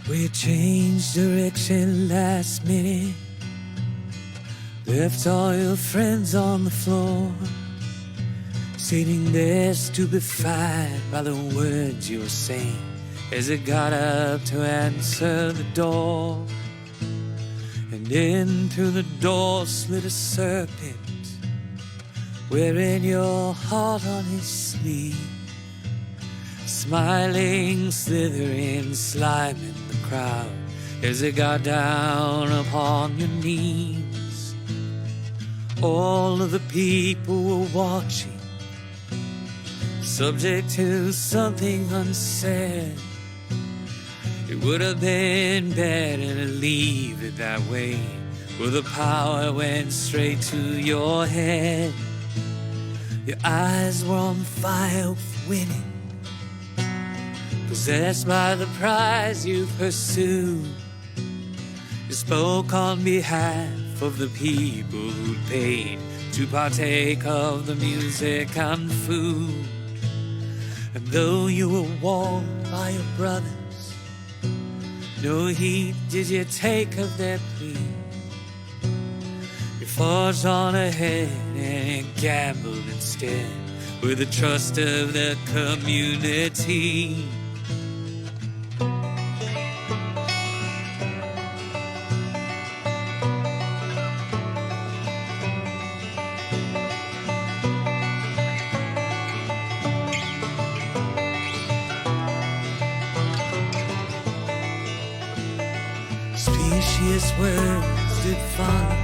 We changed direction last minute, left all your friends on the floor, sitting there stupefied by the words you were saying as it got up to answer the door. And in through the door slid a serpent, wearing your heart on his sleeve, smiling, slithering, sliming the crowd as it got down upon your knees. All of the people were watching, subject to something unsaid. It would have been better to leave it that way, where the power went straight to your head. Your eyes were on fire with winning, possessed by the prize you pursued. You spoke on behalf of the people who paid to partake of the music and food. And though you were warned by your brothers, no heed did you take of their plea. You forged on ahead and gambled instead with the trust of the community. Specious words did follow,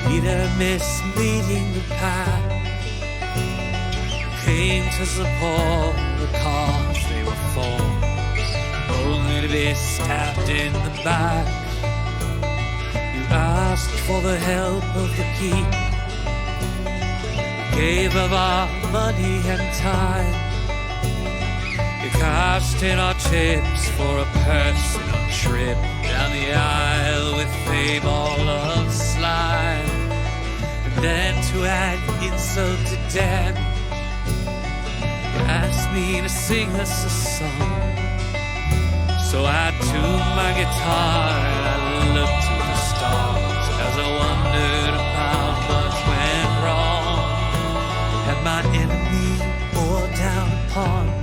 neither misleading the path, came to support the cause they were for, only to be stabbed in the back. You asked for the help of the people, we gave of our money and time. You cashed in our chips for a personal trip down the aisle with a ball of slime. And then to add insult to damage, you asked me to sing us a song. So I tuned my guitar and I looked to the stars as I wondered about what went wrong. And my enemy bore down upon me.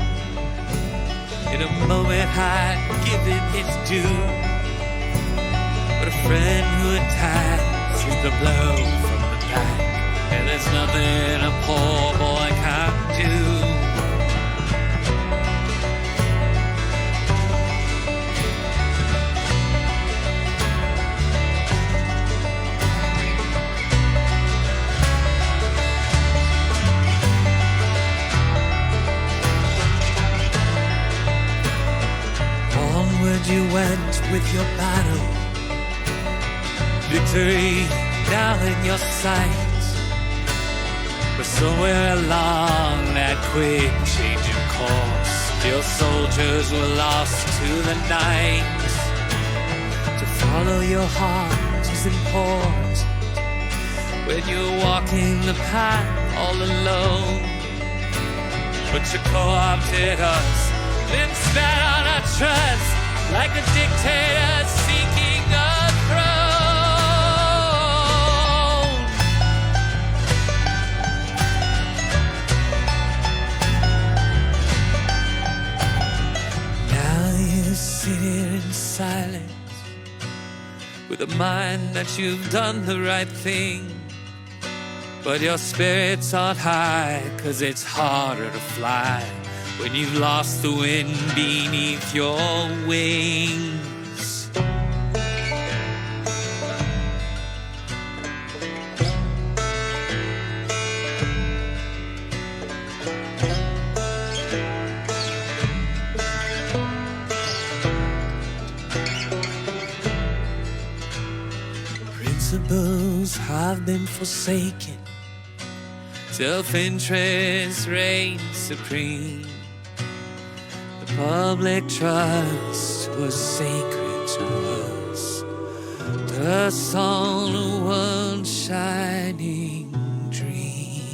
In a moment I'd given its due, but a friend who attacks is the blow from the back, and there's nothing a poor boy can do. You went with your battle, victory now in your sight. But somewhere along that quick change of course, your soldiers were lost to the night. To follow your heart is important when you're walking the path all alone. But you co-opted us, then spat on our trust, like a dictator seeking a throne. Now you sit here in silence, with a mind that you've done the right thing. But your spirits aren't high, 'cause it's harder to fly when you've lost the wind beneath your wings. Principles have been forsaken, self-interest reigns supreme. Public trust was sacred to us, the song of one shining dream.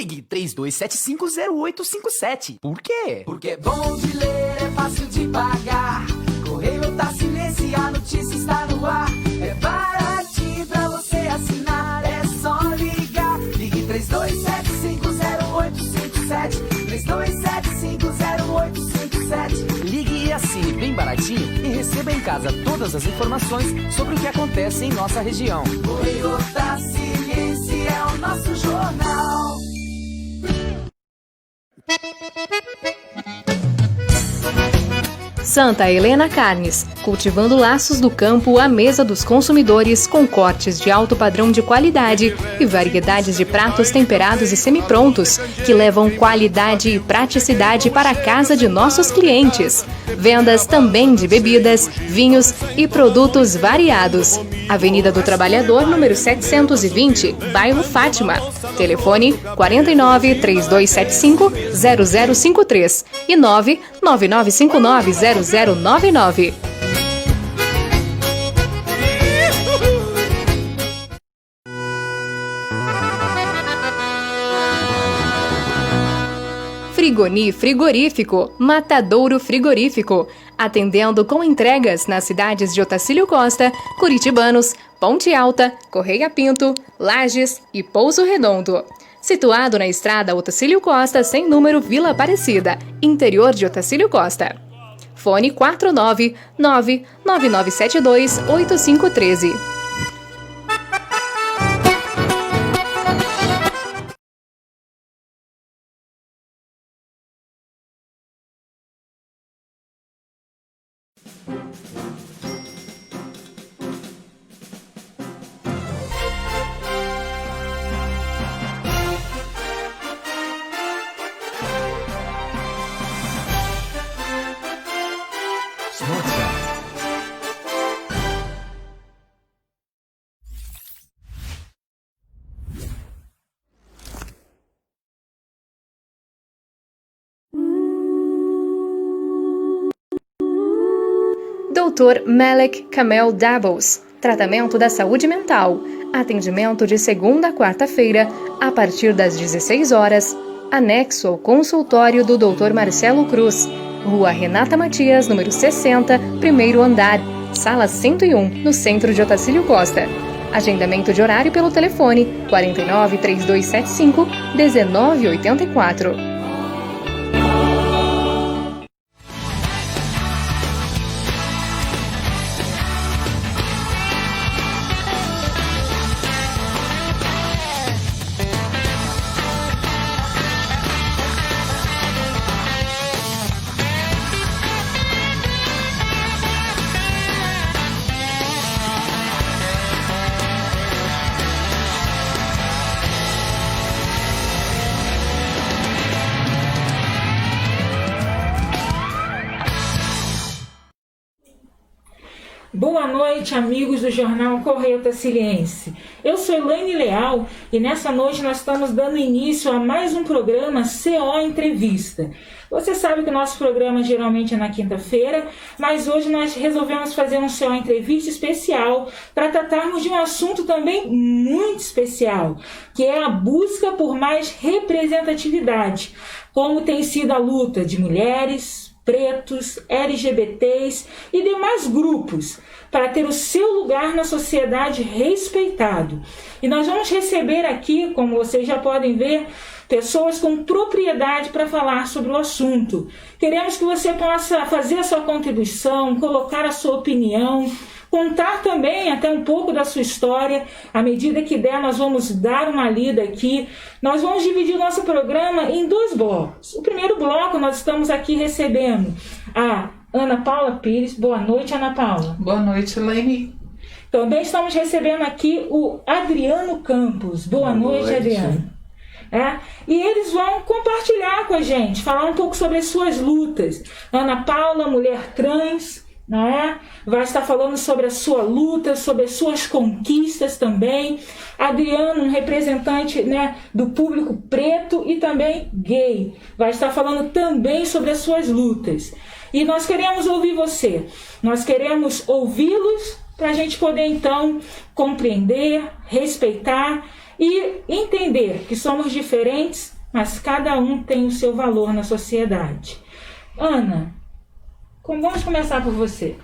Ligue 32750857. Por quê? Porque bom de ler é fácil de pagar. Correio Otacíliense, a notícia está no ar. É baratinho pra você assinar, é só ligar. Ligue 32750857. 32750857. Ligue e assine bem baratinho e receba em casa todas as informações sobre o que acontece em nossa região. Correio Otacíliense é o nosso jornal. Santa Helena Carnes, cultivando laços do campo à mesa dos consumidores com cortes de alto padrão de qualidade e variedades de pratos temperados e semiprontos que levam qualidade e praticidade para a casa de nossos clientes. Vendas também de bebidas, vinhos e produtos variados. Avenida do Trabalhador, número 720, bairro Fátima. Telefone 49 3275 0053 e 99959 0099. Frigoni Frigorífico, Matadouro Frigorífico, atendendo com entregas nas cidades de Otacílio Costa, Curitibanos, Ponte Alta, Correia Pinto, Lages e Pouso Redondo. Situado na estrada Otacílio Costa, sem número, Vila Aparecida, interior de Otacílio Costa. Fone 499-9972-8513. Dr. Malek Kamel Doubles, tratamento da saúde mental, atendimento de segunda a quarta-feira, a partir das 16 horas, anexo ao consultório do Dr. Marcelo Cruz, Rua Renata Matias, número 60, primeiro andar, sala 101, no centro de Otacílio Costa. Agendamento de horário pelo telefone 49 3275 1984. Boa noite, amigos do Jornal Correio Otacíliense. Eu sou Elaine Leal e nessa noite nós estamos dando início a mais um programa CO Entrevista. Você sabe que o nosso programa geralmente é na quinta-feira, mas hoje nós resolvemos fazer um CO Entrevista especial para tratarmos de um assunto também muito especial, que é a busca por mais representatividade, como tem sido a luta de mulheres, pretos, LGBTs e demais grupos para ter o seu lugar na sociedade respeitado. E nós vamos receber aqui, como vocês já podem ver, pessoas com propriedade para falar sobre o assunto. Queremos que você possa fazer a sua contribuição, colocar a sua opinião, contar também até um pouco da sua história. À medida que der, nós vamos dar uma lida aqui. Nós vamos dividir o nosso programa em dois blocos. O primeiro bloco, nós estamos aqui recebendo a Ana Paula Pires. Boa noite, Ana Paula. Boa noite, Elaine. Também estamos recebendo aqui o Adriano Campos. Boa noite, Adriano. E eles vão compartilhar com a gente, falar um pouco sobre as suas lutas. Ana Paula, mulher trans, não é? Vai estar falando sobre a sua luta, sobre as suas conquistas também. Adriano, um representante, né, do público preto e também gay, vai estar falando também sobre as suas lutas. E nós queremos ouvir você, nós queremos ouvi-los para a gente poder então compreender, respeitar e entender que somos diferentes, mas cada um tem o seu valor na sociedade. Ana, vamos começar por você.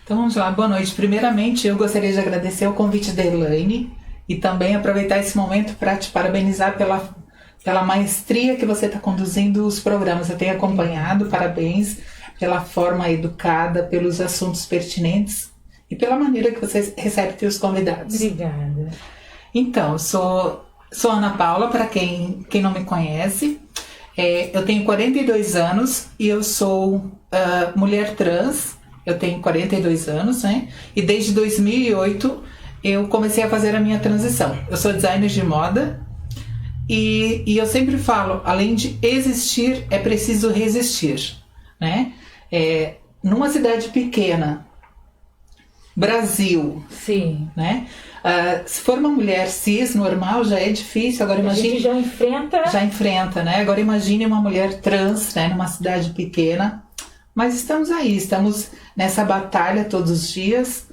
Então vamos lá, boa noite. Primeiramente, eu gostaria de agradecer o convite da Elaine e também aproveitar esse momento para te parabenizar pela maestria que você está conduzindo os programas. Eu tenho acompanhado, parabéns pela forma educada, pelos assuntos pertinentes e pela maneira que você recebe seus convidados. Obrigada. Então, sou Ana Paula, para quem não me conhece. Eu tenho 42 anos e eu sou mulher trans. Eu tenho 42 anos, né? E desde 2008 eu comecei a fazer a minha transição. Eu sou designer de moda e eu sempre falo, além de existir, é preciso resistir, né? Numa cidade pequena, Brasil, sim, né? Se for uma mulher cis, normal, já é difícil. Agora imagine, a gente já enfrenta, né? Agora imagine uma mulher trans, né? Numa cidade pequena. Mas estamos aí, estamos nessa batalha todos os dias,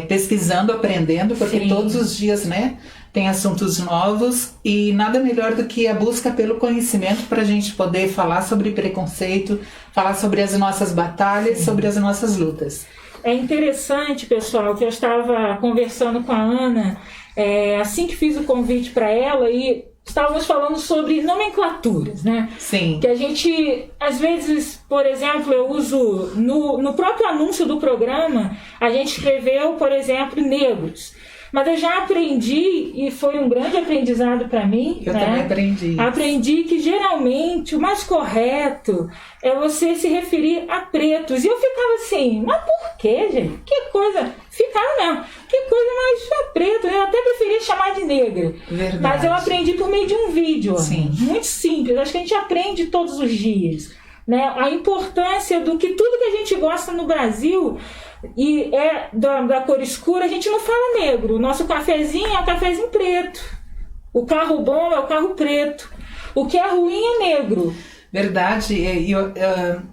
pesquisando, aprendendo, porque sim, todos os dias, né, tem assuntos novos e nada melhor do que a busca pelo conhecimento para a gente poder falar sobre preconceito, falar sobre as nossas batalhas, sim, sobre as nossas lutas. É interessante, pessoal, que eu estava conversando com a Ana, assim que fiz o convite para ela, e estávamos falando sobre nomenclaturas, né? Sim. Que a gente, às vezes, por exemplo, eu uso no próprio anúncio do programa, a gente escreveu, por exemplo, negros. Mas eu já aprendi, e foi um grande aprendizado para mim. Eu também aprendi. Aprendi que geralmente o mais correto é você se referir a pretos. E eu ficava assim, mas por quê, gente? Que coisa. Ficava mesmo. Que coisa mais preto. Eu até preferia chamar de negra. Verdade. Mas eu aprendi por meio de um vídeo. Sim. Muito simples. Acho que a gente aprende todos os dias, né? A importância do que tudo que a gente gosta no Brasil e da cor escura, a gente não fala negro. O nosso cafezinho é um cafezinho preto. O carro bom é o carro preto. O que é ruim é negro. Verdade.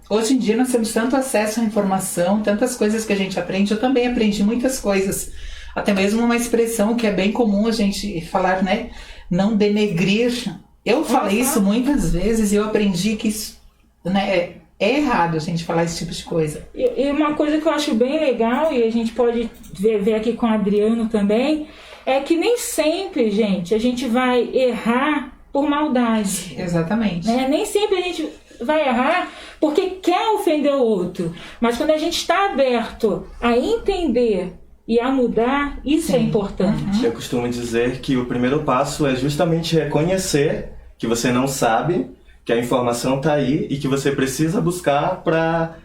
Hoje em dia nós temos tanto acesso à informação, tantas coisas que a gente aprende. Eu também aprendi muitas coisas. Até mesmo uma expressão que é bem comum a gente falar, né? Não denegrir. Eu falei isso muitas vezes e eu aprendi que isso, né, é errado a gente falar esse tipo de coisa. E uma coisa que eu acho bem legal, e a gente pode ver aqui com o Adriano também, é que nem sempre, gente, a gente vai errar por maldade. Exatamente. Né? Nem sempre a gente vai errar porque quer ofender o outro. Mas quando a gente está aberto a entender e a mudar, isso sim, é importante. Eu costumo dizer que o primeiro passo é justamente reconhecer que você não sabe, que a informação está aí e que você precisa buscar para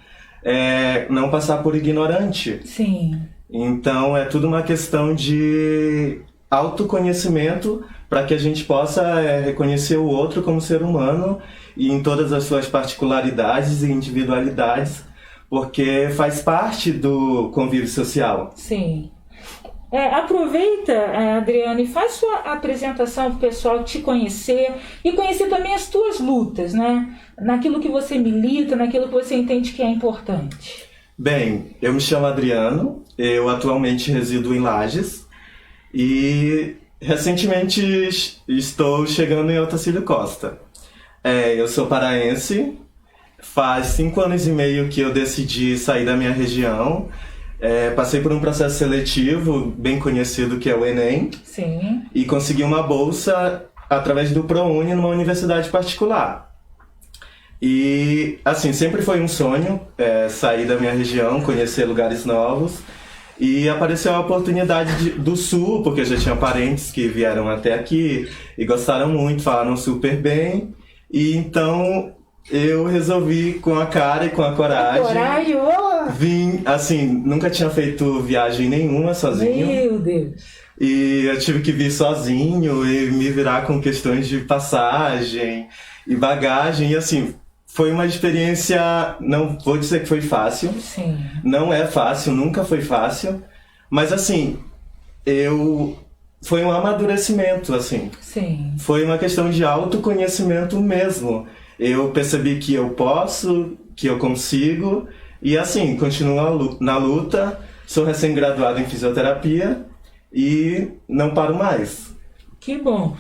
não passar por ignorante. Sim. Então é tudo uma questão de autoconhecimento para que a gente possa reconhecer o outro como ser humano e em todas as suas particularidades e individualidades, porque faz parte do convívio social. Sim. Aproveita, Adriana, e faz sua apresentação para o pessoal te conhecer e conhecer também as tuas lutas, né? Naquilo que você milita, naquilo que você entende que é importante. Bem, eu me chamo Adriano, eu atualmente resido em Lages e recentemente estou chegando em Otacílio Costa. Eu sou paraense, faz 5 anos e meio que eu decidi sair da minha região. Passei por um processo seletivo bem conhecido que é o Enem. Sim. E consegui uma bolsa através do ProUni numa universidade particular. E assim, sempre foi um sonho sair da minha região, conhecer lugares novos. E apareceu a oportunidade do Sul, porque eu já tinha parentes que vieram até aqui e gostaram muito, falaram super bem. E então eu resolvi, com a cara e com a coragem, vim, assim, nunca tinha feito viagem nenhuma sozinho. Meu Deus! E eu tive que vir sozinho e me virar com questões de passagem e bagagem. E assim, foi uma experiência, não vou dizer que foi fácil. Sim. Não é fácil, nunca foi fácil. Mas assim, foi um amadurecimento, assim. Sim. Foi uma questão de autoconhecimento mesmo. Eu percebi que eu posso, que eu consigo, e assim, continuo na luta, Sou recém-graduado em fisioterapia e não paro mais. Que bom.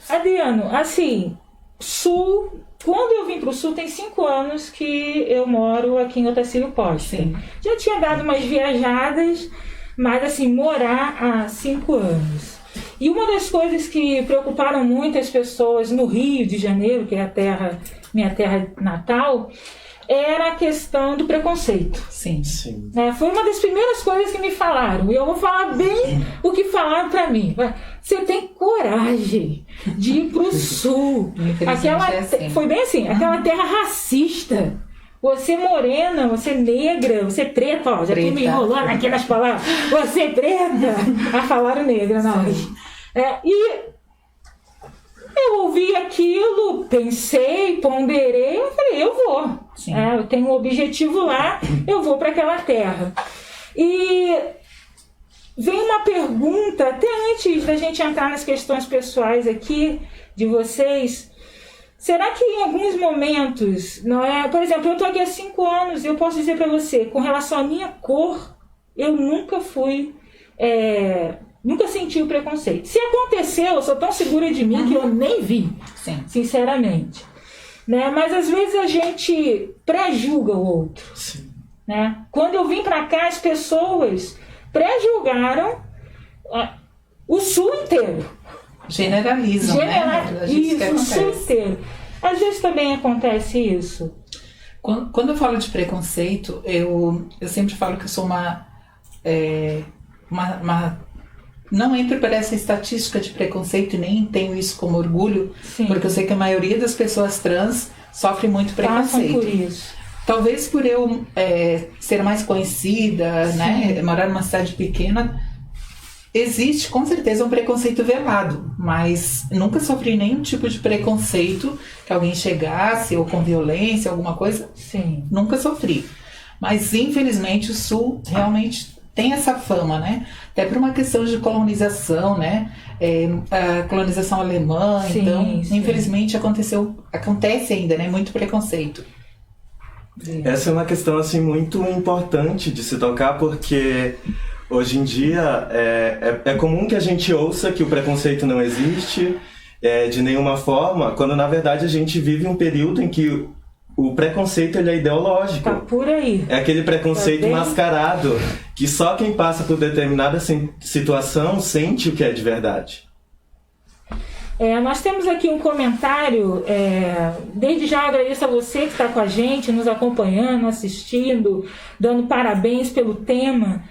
Adriano, assim, Sul, quando eu vim para o Sul, tem 5 anos que eu moro aqui em Otacílio Costa. Sim. Já tinha dado umas viajadas, mas assim, morar há 5 anos. E uma das coisas que preocuparam muito as pessoas no Rio de Janeiro, que é minha terra natal, era a questão do preconceito. Sim. Sim. Foi uma das primeiras coisas que me falaram. E eu vou falar bem o que falaram pra mim. Você tem coragem de ir pro Sul. Infelizmente é assim. Foi bem assim, aquela terra racista. Você morena, você negra, você preta, ó, já tô me enrolando aqui nas palavras. Você preta. Falaram negra, não. E eu ouvi aquilo, pensei, ponderei, eu falei, eu vou. Eu tenho um objetivo lá, eu vou para aquela terra. E vem uma pergunta, até antes da gente entrar nas questões pessoais aqui de vocês. Será que em alguns momentos, não é? Por exemplo, eu estou aqui há 5 anos e eu posso dizer para você, com relação à minha cor, eu nunca fui... Nunca senti o preconceito. Se aconteceu, eu sou tão segura de mim que eu nem vi, sinceramente. Mas às vezes a gente pré-julga o outro. Sim. Quando eu vim pra cá, as pessoas pré-julgaram o Sul inteiro. Generalizam, né? Isso, o Sul inteiro. Às vezes também acontece isso. Quando eu falo de preconceito, eu sempre falo que eu sou não entro para essa estatística de preconceito e nem tenho isso como orgulho, porque eu sei que a maioria das pessoas trans sofre muito preconceito. Passam por isso. Talvez por eu ser mais conhecida, né, morar numa cidade pequena, existe com certeza um preconceito velado, mas nunca sofri nenhum tipo de preconceito que alguém chegasse ou com violência, alguma coisa. Nunca sofri. Mas infelizmente o Sul realmente tem essa fama, né? Até por uma questão de colonização, né? A colonização alemã, então, infelizmente acontece ainda, né? Muito preconceito. Essa é uma questão, assim, muito importante de se tocar, porque hoje em dia é comum que a gente ouça que o preconceito não existe de nenhuma forma, quando na verdade a gente vive um período em que o preconceito ele é ideológico. Tá por aí. É aquele preconceito mascarado que só quem passa por determinada situação sente o que é de verdade. Nós temos aqui um comentário. Desde já eu agradeço a você que está com a gente, nos acompanhando, assistindo, dando parabéns pelo tema.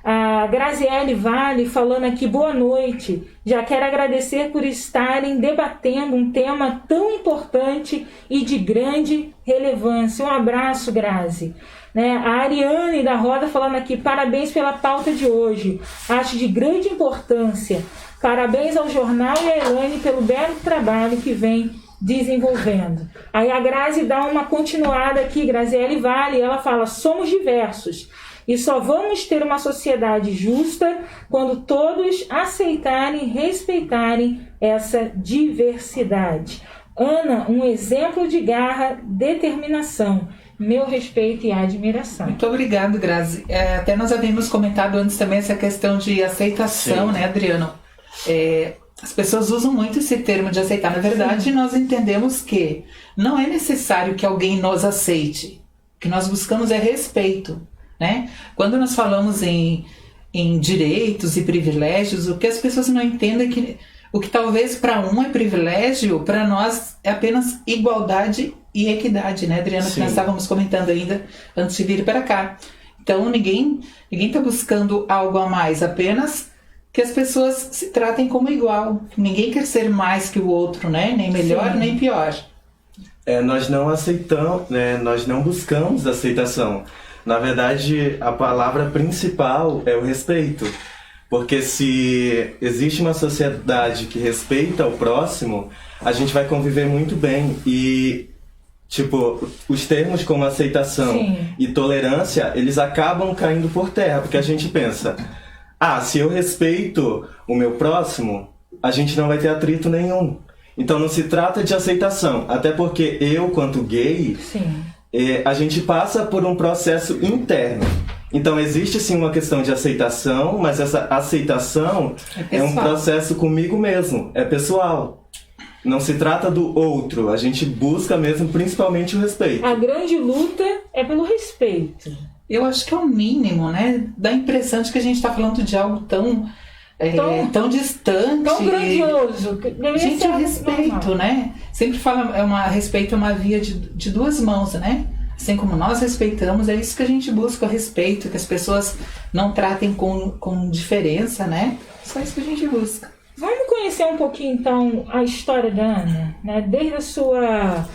A Graziele Vale falando aqui, boa noite, já quero agradecer por estarem debatendo um tema tão importante e de grande relevância. Um abraço, Grazi. A Ariane da Roda falando aqui, parabéns pela pauta de hoje, acho de grande importância, parabéns ao jornal e a Elaine pelo belo trabalho que vem desenvolvendo. Aí a Grazi dá uma continuada aqui, Graziele Vale, ela fala, somos diversos, e só vamos ter uma sociedade justa quando todos aceitarem e respeitarem essa diversidade. Ana, um exemplo de garra, determinação, meu respeito e admiração. Muito obrigado, Grazi. Até nós havíamos comentado antes também essa questão de aceitação, né, Adriano? As pessoas usam muito esse termo de aceitar. Na verdade, nós entendemos que não é necessário que alguém nos aceite. O que nós buscamos é respeito. Né? Quando nós falamos em direitos e privilégios, o que as pessoas não entendem é que o que talvez para um é privilégio, para nós é apenas igualdade e equidade, né, Adriana? Que nós estávamos comentando ainda antes de vir para cá. Então ninguém está buscando algo a mais, apenas que as pessoas se tratem como igual. Ninguém quer ser mais que o outro, né? Nem melhor, nem pior. Nós não aceitamos, né? Nós não buscamos aceitação. Na verdade, a palavra principal é o respeito. Porque se existe uma sociedade que respeita o próximo, a gente vai conviver muito bem. E, os termos como aceitação e tolerância, eles acabam caindo por terra. Porque a gente pensa, se eu respeito o meu próximo, a gente não vai ter atrito nenhum. Então não se trata de aceitação. Até porque eu, quanto gay... a gente passa por um processo interno. Então existe sim uma questão de aceitação, mas essa aceitação é um processo comigo mesmo, é pessoal. Não se trata do outro, a gente busca mesmo principalmente o respeito. A grande luta é pelo respeito. Eu acho que é o mínimo, né? Dá a impressão de que a gente está falando de algo tão distante. Tão grandioso. Gente, o respeito, né? Sempre fala, respeito é uma via de duas mãos, né? Assim como nós respeitamos, é isso que a gente busca, o respeito, que as pessoas não tratem com diferença, né? Só isso que a gente busca. Vamos conhecer um pouquinho, então, a história da Ana, né? Desde a sua,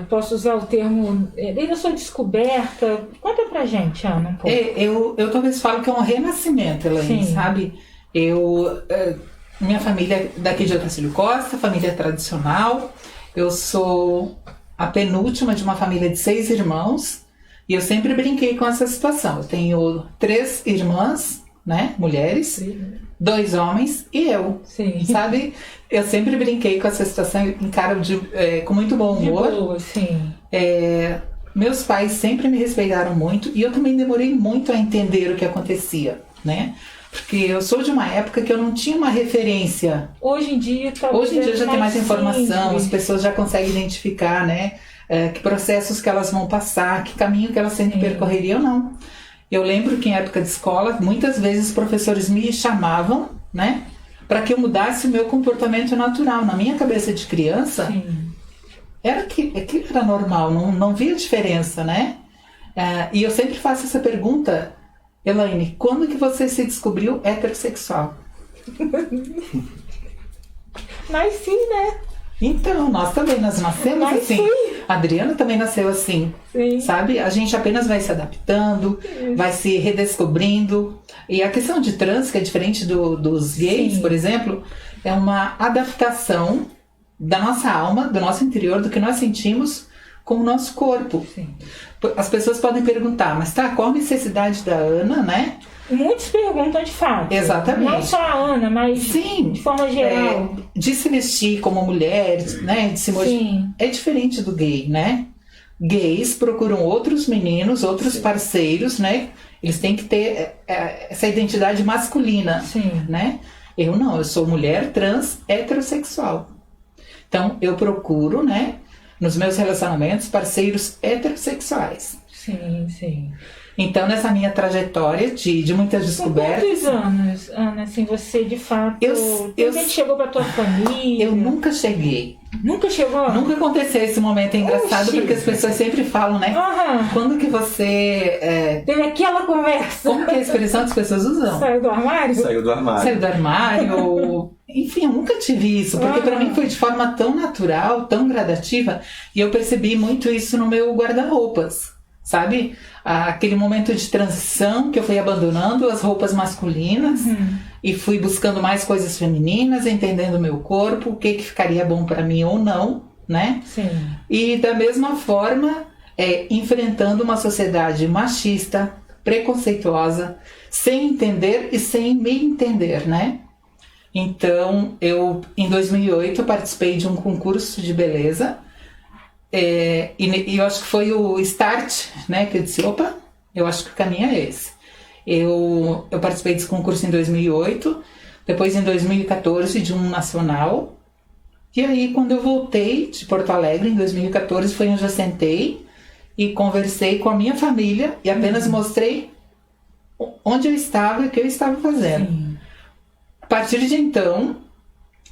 posso usar o termo, desde a sua descoberta. Conta pra gente, Ana, um pouco. Eu talvez falo que é um renascimento, Elaine, sabe? Minha família é daqui de Otacílio Costa, família tradicional. Eu sou a penúltima de uma família de 6 irmãos. E eu sempre brinquei com essa situação. Eu tenho 3 irmãs, né, mulheres. Sim. 2 homens e eu, sim, sabe? Eu sempre brinquei com essa situação, encaro com muito bom humor. De boa, sim. Meus pais sempre me respeitaram muito e eu também demorei muito a entender o que acontecia, né? Porque eu sou de uma época que eu não tinha uma referência. Hoje em dia já tem mais informação, as pessoas já conseguem identificar, né? Que processos que elas vão passar, que caminho que elas têm que percorrer, e eu não. Eu lembro que em época de escola, muitas vezes os professores me chamavam, né, para que eu mudasse o meu comportamento natural. Na minha cabeça de criança, aquilo era normal, não via diferença, né? E eu sempre faço essa pergunta, Elaine, quando que você se descobriu heterossexual? Mas sim, né? Então, nós nascemos assim. Sim. A Adriana também nasceu assim, sim, sabe? A gente apenas vai se adaptando, vai se redescobrindo. E a questão de trans, que é diferente dos gays, sim, por exemplo, é uma adaptação da nossa alma, do nosso interior, do que nós sentimos com o nosso corpo. Sim. As pessoas podem perguntar, mas qual a necessidade da Ana, né? Muitos perguntam de fato. Exatamente. Não só a Ana, mas sim, de forma geral. De se vestir como mulher, né? De se é diferente do gay, né? Gays procuram outros meninos, outros sim, parceiros, né? Eles têm que ter essa identidade masculina, sim, né? Eu não, eu sou mulher trans heterossexual. Então, eu procuro, né? Nos meus relacionamentos, parceiros heterossexuais. Sim, sim. Então, nessa minha trajetória de muitas descobertas... Quantos anos, Ana, assim, você de fato... Você chegou pra tua família? Eu nunca cheguei. Nunca chegou? Nunca aconteceu esse momento, é engraçado, porque as pessoas sempre falam, né? Quando que você... Teve aquela conversa. Como que é a expressão que as pessoas usam? Saiu do armário? Saiu do armário. Saiu do armário. Enfim, eu nunca tive isso, porque pra mim foi de forma tão natural, tão gradativa, e eu percebi muito isso no meu guarda-roupas. Sabe? Aquele momento de transição que eu fui abandonando as roupas masculinas e fui buscando mais coisas femininas, entendendo o meu corpo, o que ficaria bom para mim ou não, né? Sim. E da mesma forma, enfrentando uma sociedade machista, preconceituosa, sem entender e sem me entender, né? Então, em 2008, eu participei de um concurso de beleza. E eu acho que foi o start, né, que eu disse, opa, eu acho que o caminho é esse. Eu participei desse concurso em 2008, depois em 2014 de um nacional, e aí quando eu voltei de Porto Alegre em 2014 foi onde eu sentei e conversei com a minha família e apenas mostrei onde eu estava e o que eu estava fazendo. Sim. A partir de então,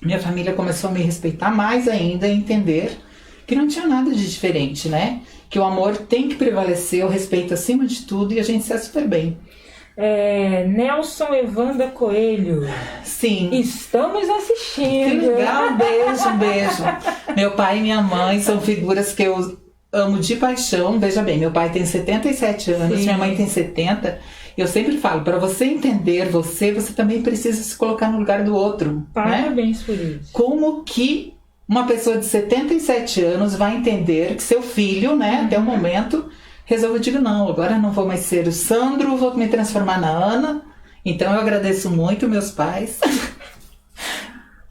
minha família começou a me respeitar mais ainda, a entender que não tinha nada de diferente, né? Que o amor tem que prevalecer, o respeito acima de tudo, e a gente se dá super bem. Nelson Evanda Coelho. Sim. Estamos assistindo. Que legal, um beijo. Meu pai e minha mãe são figuras que eu amo de paixão. Veja bem, meu pai tem 77 anos, sim, minha mãe tem 70. Eu sempre falo, para você entender você também precisa se colocar no lugar do outro. Parabéns, né? Por isso. Como que uma pessoa de 77 anos vai entender que seu filho, né, até o momento, resolveu, digo, não, agora não vou mais ser o Sandro, vou me transformar na Ana. Então eu agradeço muito meus pais.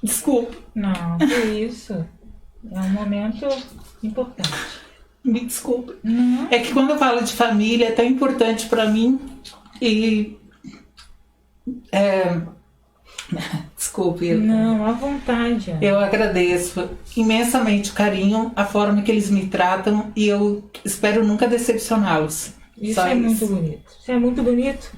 Desculpa. Não, que isso. É um momento importante. Me desculpe. É que quando eu falo de família é tão importante pra mim e... Desculpe. Não, à vontade. Eu agradeço imensamente o carinho, a forma que eles me tratam e eu espero nunca decepcioná-los. Isso é muito bonito. Isso é muito bonito.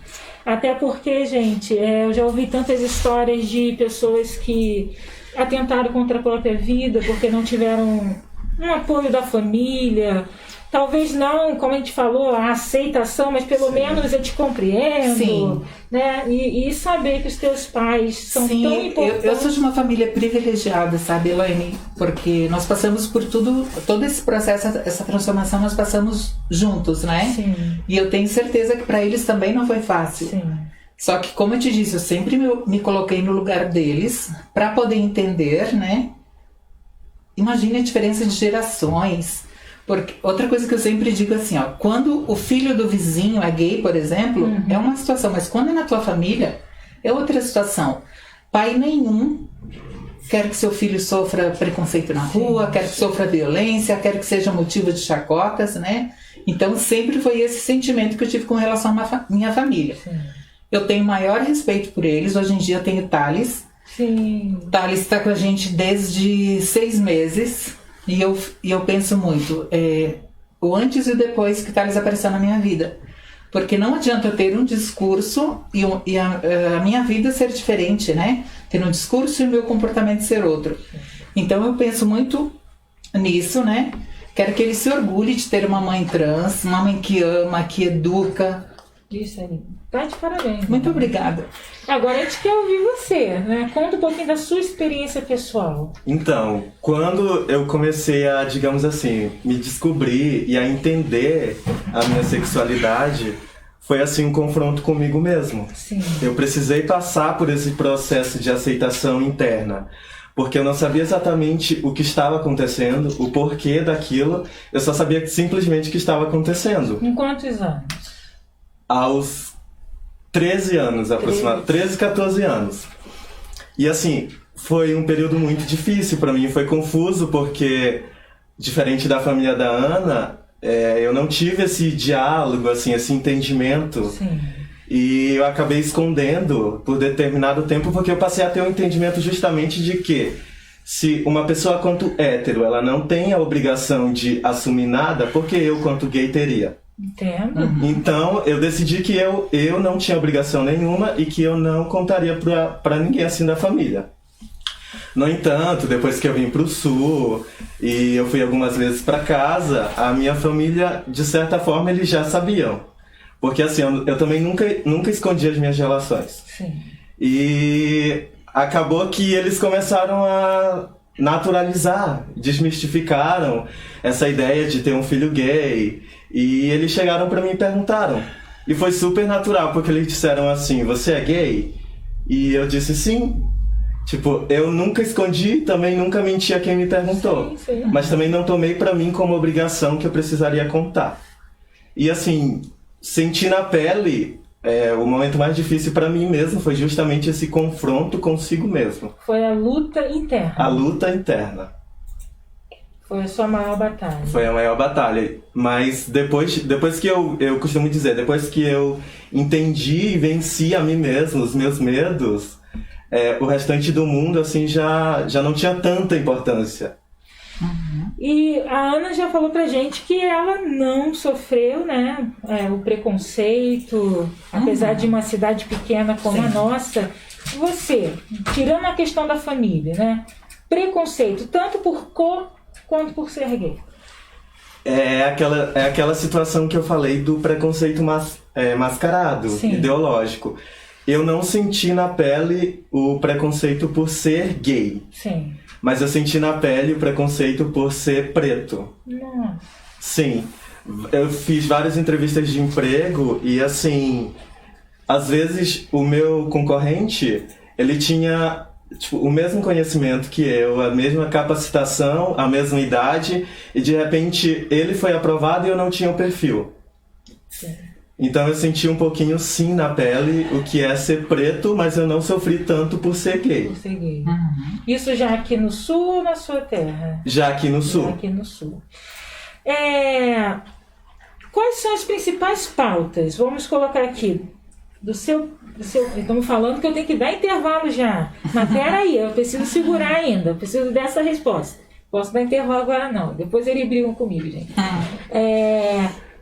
Até porque, gente, eu já ouvi tantas histórias de pessoas que atentaram contra a própria vida porque não tiveram um apoio da família. Talvez não, como a gente falou, a aceitação, mas pelo menos eu te compreendo. Sim. Né? E saber que os teus pais são tão importantes. Eu sou de uma família privilegiada, sabe, Elaine? Porque nós passamos por todo esse processo, essa transformação, nós passamos juntos, né? Sim. E eu tenho certeza que para eles também não foi fácil. Sim. Só que, como eu te disse, eu sempre me coloquei no lugar deles para poder entender, né? Imagine a diferença de gerações. Porque outra coisa que eu sempre digo assim, ó, quando o filho do vizinho é gay, por exemplo, é uma situação, mas quando é na tua família, é outra situação. Pai nenhum quer que seu filho sofra preconceito na rua, quer que sofra violência, quer que seja motivo de chacotas, né? Então sempre foi esse sentimento que eu tive com relação à minha família. Sim. Eu tenho maior respeito por eles, hoje em dia eu tenho Thales. Sim. Thales está com a gente desde 6 meses. E eu penso muito, o antes e o depois que Thales apareceu na minha vida. Porque não adianta eu ter um discurso e a minha vida ser diferente, né? Ter um discurso e o meu comportamento ser outro. Então eu penso muito nisso, né? Quero que ele se orgulhe de ter uma mãe trans, uma mãe que ama, que educa. Isso aí. Tá de parabéns. Muito obrigada. Agora a gente quer ouvir você, né? Conta um pouquinho da sua experiência pessoal. Então, quando eu comecei a, digamos assim, me descobrir e a entender a minha sexualidade, foi assim um confronto comigo mesmo. Sim. Eu precisei passar por esse processo de aceitação interna, porque eu não sabia exatamente o que estava acontecendo, o porquê daquilo, eu só sabia simplesmente que estava acontecendo. Em quantos anos? Aos 13 anos, aproximadamente. 13, 14 anos. E assim, foi um período muito difícil para mim, foi confuso porque, diferente da família da Ana, eu não tive esse diálogo, assim, esse entendimento. Sim. E eu acabei escondendo por determinado tempo porque eu passei a ter um entendimento justamente de que se uma pessoa quanto hétero, ela não tem a obrigação de assumir nada, porque eu quanto gay teria. Entendo. Então eu decidi que eu não tinha obrigação nenhuma e que eu não contaria pra ninguém assim da família. No entanto, depois que eu vim pro sul e eu fui algumas vezes pra casa, a minha família, de certa forma, eles já sabiam. Porque assim, eu também nunca escondi as minhas relações. Sim. E acabou que eles começaram a naturalizar, desmistificaram essa ideia de ter um filho gay. E eles chegaram pra mim e perguntaram. E foi super natural, porque eles disseram assim, você é gay? E eu disse sim. Tipo, eu nunca escondi, também nunca menti a quem me perguntou. Sim. Mas também não tomei pra mim como obrigação que eu precisaria contar. E assim, senti na pele, o momento mais difícil pra mim mesmo foi justamente esse confronto consigo mesmo. Foi a luta interna. A luta interna. Foi a sua maior batalha. Foi a maior batalha. Mas depois que eu costumo dizer, depois que eu entendi e venci a mim mesmo, os meus medos, o restante do mundo assim já não tinha tanta importância. Uhum. E a Ana já falou pra gente que ela não sofreu, né, o preconceito, apesar de uma cidade pequena como a nossa. Você, tirando a questão da família, né, preconceito tanto por cor quanto por ser gay. É aquela situação que eu falei do preconceito mascarado, Sim. ideológico. Eu não senti na pele o preconceito por ser gay. Sim. Mas eu senti na pele o preconceito por ser preto. Nossa. Sim. Eu fiz várias entrevistas de emprego e, assim, às vezes o meu concorrente, ele tinha o mesmo conhecimento que eu, a mesma capacitação, a mesma idade, e de repente ele foi aprovado e eu não tinha o perfil. Sim. Então eu senti um pouquinho sim na pele o que é ser preto, mas eu não sofri tanto por ser gay. Por ser gay. Isso já aqui no sul ou na sua terra? Já aqui no sul. Já aqui no sul. Quais são as principais pautas? Vamos colocar aqui. Estamos falando que eu tenho que dar intervalo já. Mas peraí, eu preciso segurar ainda. Eu preciso dessa resposta. Posso dar intervalo agora não. Depois eles brigam comigo, gente.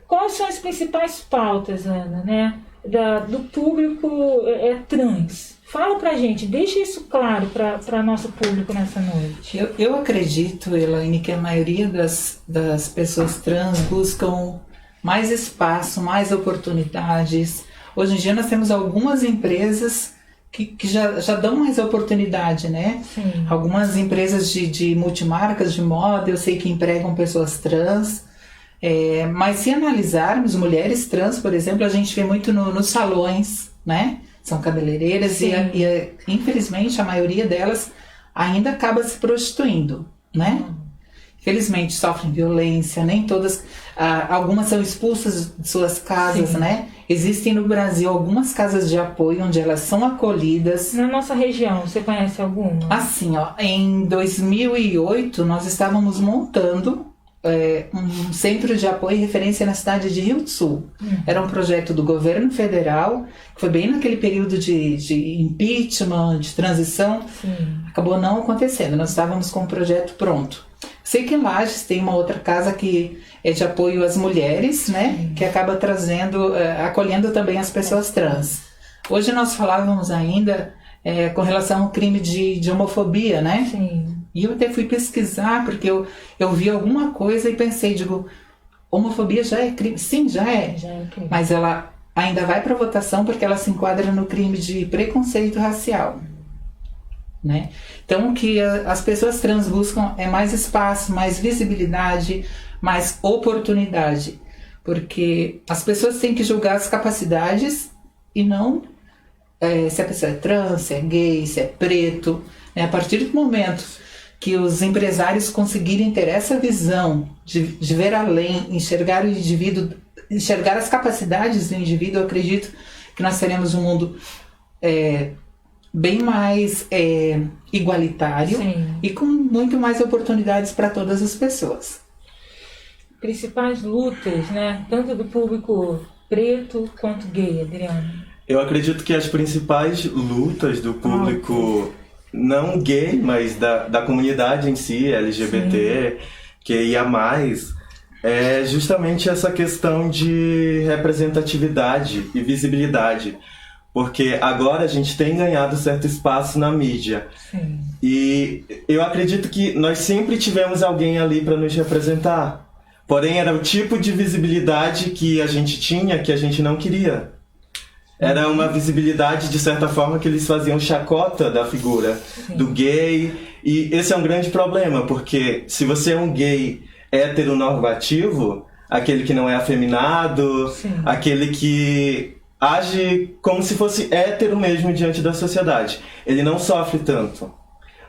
Quais são as principais pautas, Ana, né? Do público trans? Fala pra gente, deixa isso claro para nosso público nessa noite. Eu acredito, Elaine, que a maioria das pessoas trans buscam mais espaço, mais oportunidades. Hoje em dia nós temos algumas empresas que já dão mais oportunidade, né? Sim. Algumas empresas de multimarcas de moda, eu sei que empregam pessoas trans. Mas se analisarmos mulheres trans, por exemplo, a gente vê muito nos salões, né? São cabeleireiras e infelizmente a maioria delas ainda acaba se prostituindo, né? Infelizmente sofrem violência, nem todas, algumas são expulsas de suas casas, né? Existem no Brasil algumas casas de apoio onde elas são acolhidas. Na nossa região, você conhece alguma? Assim, em 2008 nós estávamos montando um centro de apoio e referência na cidade de Rio do Sul. Era um projeto do governo federal, que foi bem naquele período de impeachment, de transição. Acabou não acontecendo, nós estávamos com o projeto pronto. Sei que em Lages tem uma outra casa que é de apoio às mulheres, né? Que acaba acolhendo também as pessoas trans. Hoje nós falávamos ainda com relação ao crime de homofobia, né? Sim. E eu até fui pesquisar, porque eu vi alguma coisa e pensei, homofobia já é crime? Sim, já é crime. Mas ela ainda vai para votação porque ela se enquadra no crime de preconceito racial, né? Então o que as pessoas trans buscam é mais espaço, mais visibilidade, mais oportunidade, porque as pessoas têm que julgar as capacidades e não se a pessoa é trans, se é gay, se é preto, né? A partir do momento que os empresários conseguirem ter essa visão de ver além, enxergar o indivíduo, enxergar as capacidades do indivíduo, eu acredito que nós teremos um mundo bem mais igualitário. Sim. E com muito mais oportunidades para todas as pessoas. Principais lutas, né? Tanto do público preto quanto gay, Adriana. Eu acredito que as principais lutas do público não gay, mas da comunidade em si, LGBT, QIA+, é justamente essa questão de representatividade e visibilidade. Porque agora a gente tem ganhado certo espaço na mídia. Sim. E eu acredito que nós sempre tivemos alguém ali para nos representar. Porém, era o tipo de visibilidade que a gente tinha que a gente não queria. Era uma visibilidade, de certa forma, que eles faziam chacota da figura do gay. E esse é um grande problema, porque se você é um gay heteronormativo, aquele que não é afeminado, aquele que age como se fosse hétero mesmo diante da sociedade, ele não sofre tanto.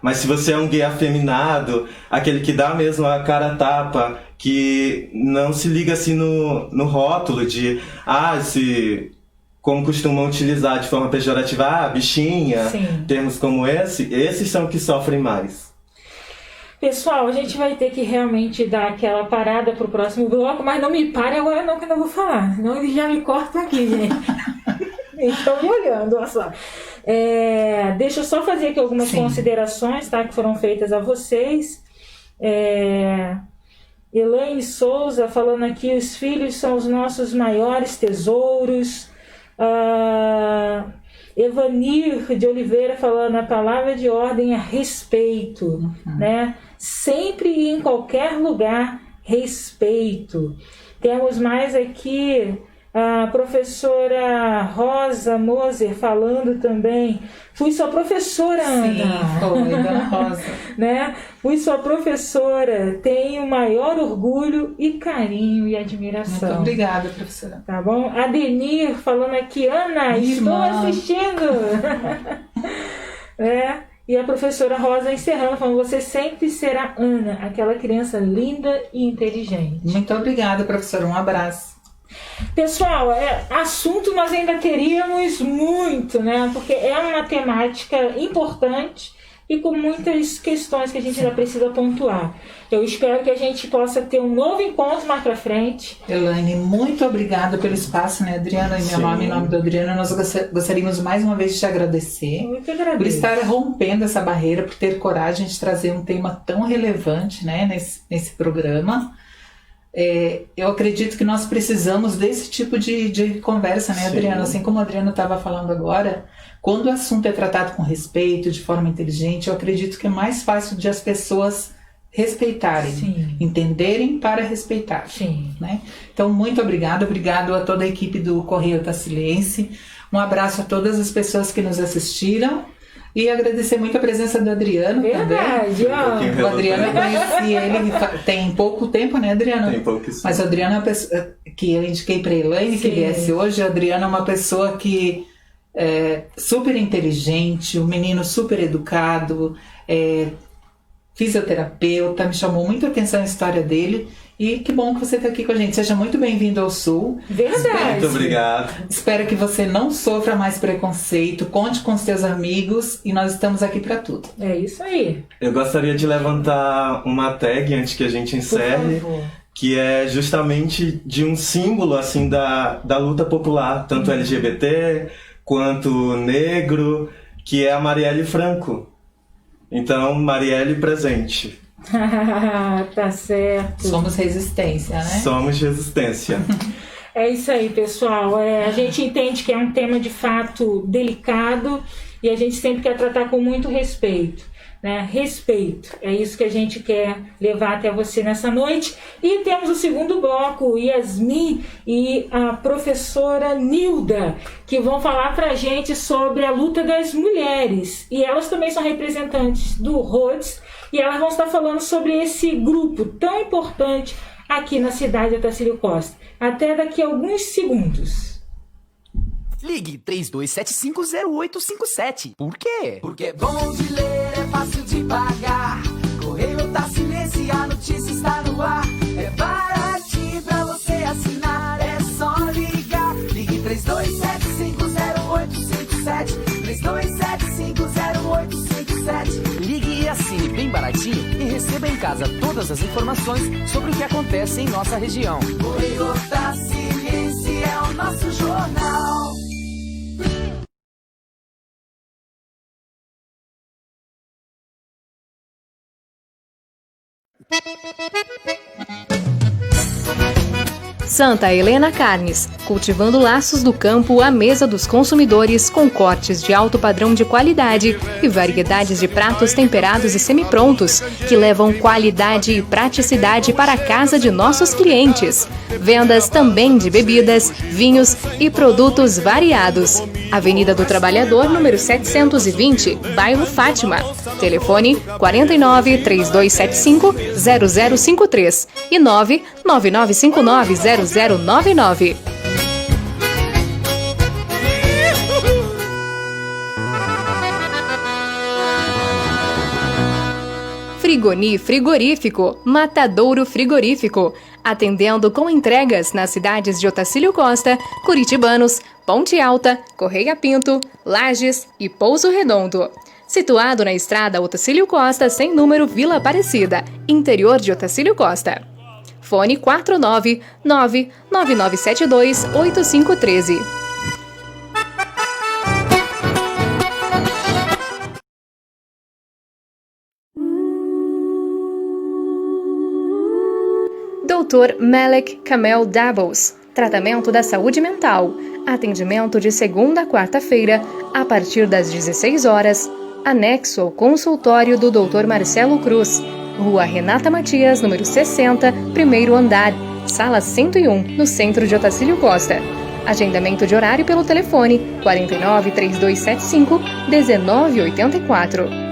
Mas se você é um gay afeminado, aquele que dá mesmo a cara a tapa, que não se liga assim no rótulo de como costumam utilizar de forma pejorativa, bichinha, termos como esses são que sofrem mais. Pessoal, a gente vai ter que realmente dar aquela parada pro próximo bloco, mas não me pare agora não, que eu não vou falar, senão eles já me cortam aqui, gente. Estão me olhando, olha só. Deixa eu só fazer aqui algumas considerações, tá, que foram feitas a vocês. Elaine Souza falando aqui, os filhos são os nossos maiores tesouros. Evanir de Oliveira falando, a palavra de ordem é respeito, né? Sempre e em qualquer lugar, respeito. Temos mais aqui a professora Rosa Moser falando também. Fui sua professora, Ana. Sim, foi, dona Rosa. Né? Fui sua professora. Tenho maior orgulho e carinho e admiração. Muito obrigada, professora. Tá bom? Adenir falando aqui, Ana, estou assistindo. E a professora Rosa encerrando, falando, você sempre será Ana, aquela criança linda e inteligente. Muito obrigada, professora. Um abraço. Pessoal, assunto nós ainda teríamos muito, né? Porque é uma temática importante e com muitas questões que a gente ainda precisa pontuar. Eu espero que a gente possa ter um novo encontro mais para frente. Elaine, muito obrigada pelo espaço, né, Adriana? Em meu nome, em nome do Adriana, nós gostaríamos mais uma vez de te agradecer. Muito agradeço. Por estar rompendo essa barreira, por ter coragem de trazer um tema tão relevante, né, nesse programa. Eu acredito que nós precisamos desse tipo de conversa, né, Adriana? Assim como a Adriana estava falando agora, quando o assunto é tratado com respeito, de forma inteligente, eu acredito que é mais fácil de as pessoas respeitarem, Sim. entenderem para respeitar. Sim. Né? Então, muito obrigado a toda a equipe do Correio Tassilense, um abraço a todas as pessoas que nos assistiram e agradecer muito a presença do Adriano Verdade, também. O Adriano, eu conheci ele tem pouco tempo, né, Adriano? Tem pouquíssimo. Mas o Adriano é uma pessoa que eu indiquei para a Elaine, que viesse hoje. O Adriano é uma pessoa que é super inteligente, um menino super educado, fisioterapeuta, me chamou muito a atenção a história dele. E que bom que você está aqui com a gente. Seja muito bem-vindo ao Sul. Verdade. Muito obrigado. Espero que você não sofra mais preconceito. Conte com seus amigos e nós estamos aqui para tudo. É isso aí. Eu gostaria de levantar uma tag antes que a gente encerre, que é justamente de um símbolo assim da luta popular, tanto LGBT quanto negro, que é a Marielle Franco. Então, Marielle presente. Tá certo. Somos resistência, né? Somos resistência. É isso aí, pessoal. A gente entende que é um tema de fato delicado e a gente sempre quer tratar com muito respeito. Né? Respeito, é isso que a gente quer levar até você nessa noite. E temos o segundo bloco, Yasmin e a professora Nilda, que vão falar pra gente sobre a luta das mulheres. E elas também são representantes do Rhodes, e elas vão estar falando sobre esse grupo tão importante aqui na cidade de Otacílio Costa. Até daqui a alguns segundos. Ligue 32750857. Por quê? Porque é bom de ler, é fácil de pagar. Correio Tassilense, a notícia está no ar. É baratinho pra você assinar, é só ligar. Ligue 32750857. 32750857. Ligue e assine bem baratinho e receba em casa todas as informações sobre o que acontece em nossa região. Correio Tassilense é o nosso jornal. Santa Helena Carnes, cultivando laços do campo à mesa dos consumidores com cortes de alto padrão de qualidade e variedades de pratos temperados e semiprontos que levam qualidade e praticidade para a casa de nossos clientes. Vendas também de bebidas, vinhos e produtos variados. Avenida do Trabalhador, número 720, bairro Fátima. Telefone 49 3275 0053 e 99959 0099. Frigoni Frigorífico, Matadouro Frigorífico, atendendo com entregas nas cidades de Otacílio Costa, Curitibanos, Ponte Alta, Correia Pinto, Lages e Pouso Redondo. Situado na estrada Otacílio Costa, sem número, Vila Aparecida, interior de Otacílio Costa. Fone 499-9972-8513. Dr. Malek Kamel Doubles, tratamento da saúde mental. Atendimento de segunda a quarta-feira, a partir das 16 horas. Anexo ao consultório do Dr. Marcelo Cruz. Rua Renata Matias, número 60, primeiro andar, sala 101, no centro de Otacílio Costa. Agendamento de horário pelo telefone 49 3275 1984.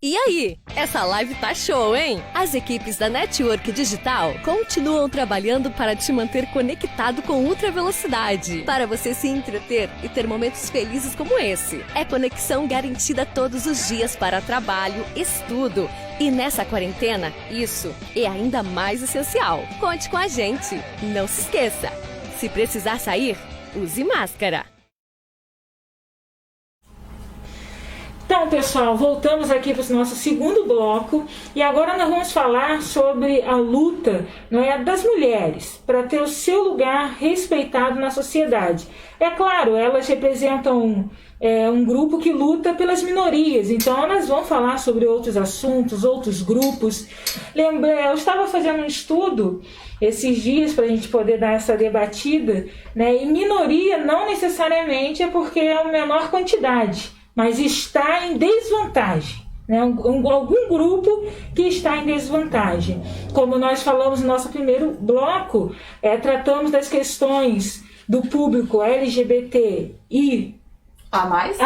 E aí, essa live tá show, hein? As equipes da Network Digital continuam trabalhando para te manter conectado com ultra velocidade, para você se entreter e ter momentos felizes como esse. É conexão garantida todos os dias para trabalho, estudo. E nessa quarentena, isso é ainda mais essencial. Conte com a gente. Não se esqueça, se precisar sair, use máscara. Então, pessoal, voltamos aqui para o nosso segundo bloco e agora nós vamos falar sobre a luta, não é, das mulheres para ter o seu lugar respeitado na sociedade. É claro, elas representam um grupo que luta pelas minorias, então elas vão falar sobre outros assuntos, outros grupos. Eu estava fazendo um estudo esses dias para a gente poder dar essa debatida, né? E minoria não necessariamente é porque é a menor quantidade, mas está em desvantagem, né? Algum grupo que está em desvantagem. Como nós falamos no nosso primeiro bloco, tratamos das questões do público LGBT e A mais?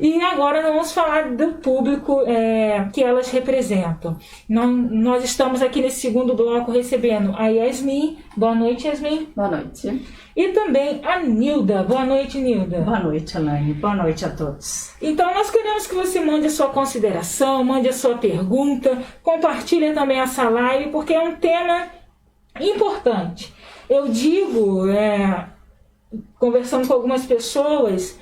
E agora nós vamos falar do público que elas representam. Nós estamos aqui nesse segundo bloco recebendo a Yasmin. Boa noite, Yasmin. Boa noite. E também a Nilda. Boa noite, Nilda. Boa noite, Elaine. Boa noite a todos. Então nós queremos que você mande a sua consideração, mande a sua pergunta, compartilhe também essa live, porque é um tema importante. Eu digo, conversando com algumas pessoas,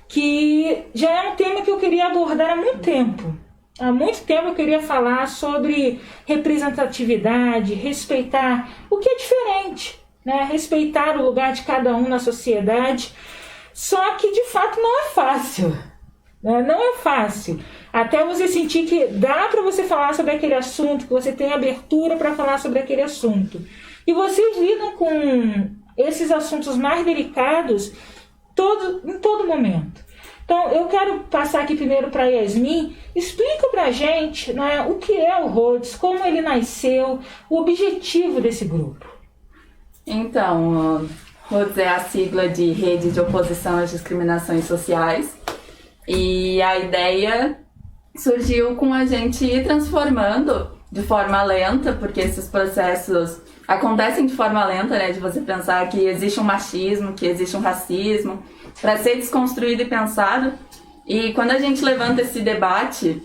que já é um tema que eu queria abordar há muito tempo. Há muito tempo eu queria falar sobre representatividade, respeitar o que é diferente, né? Respeitar o lugar de cada um na sociedade. Só que, de fato, não é fácil. Né? Não é fácil. Até você sentir que dá para você falar sobre aquele assunto, que você tem abertura para falar sobre aquele assunto. E vocês lidam com esses assuntos mais delicados em todo momento. Então, eu quero passar aqui primeiro para a Yasmin. Explica para a gente, né, o que é o Rhodes, como ele nasceu, o objetivo desse grupo. Então, Rhodes é a sigla de Rede de Oposição às Discriminações Sociais. E a ideia surgiu com a gente ir transformando de forma lenta, porque esses processos acontecem de forma lenta, né? De você pensar que existe um machismo, que existe um racismo, para ser desconstruído e pensado. E quando a gente levanta esse debate,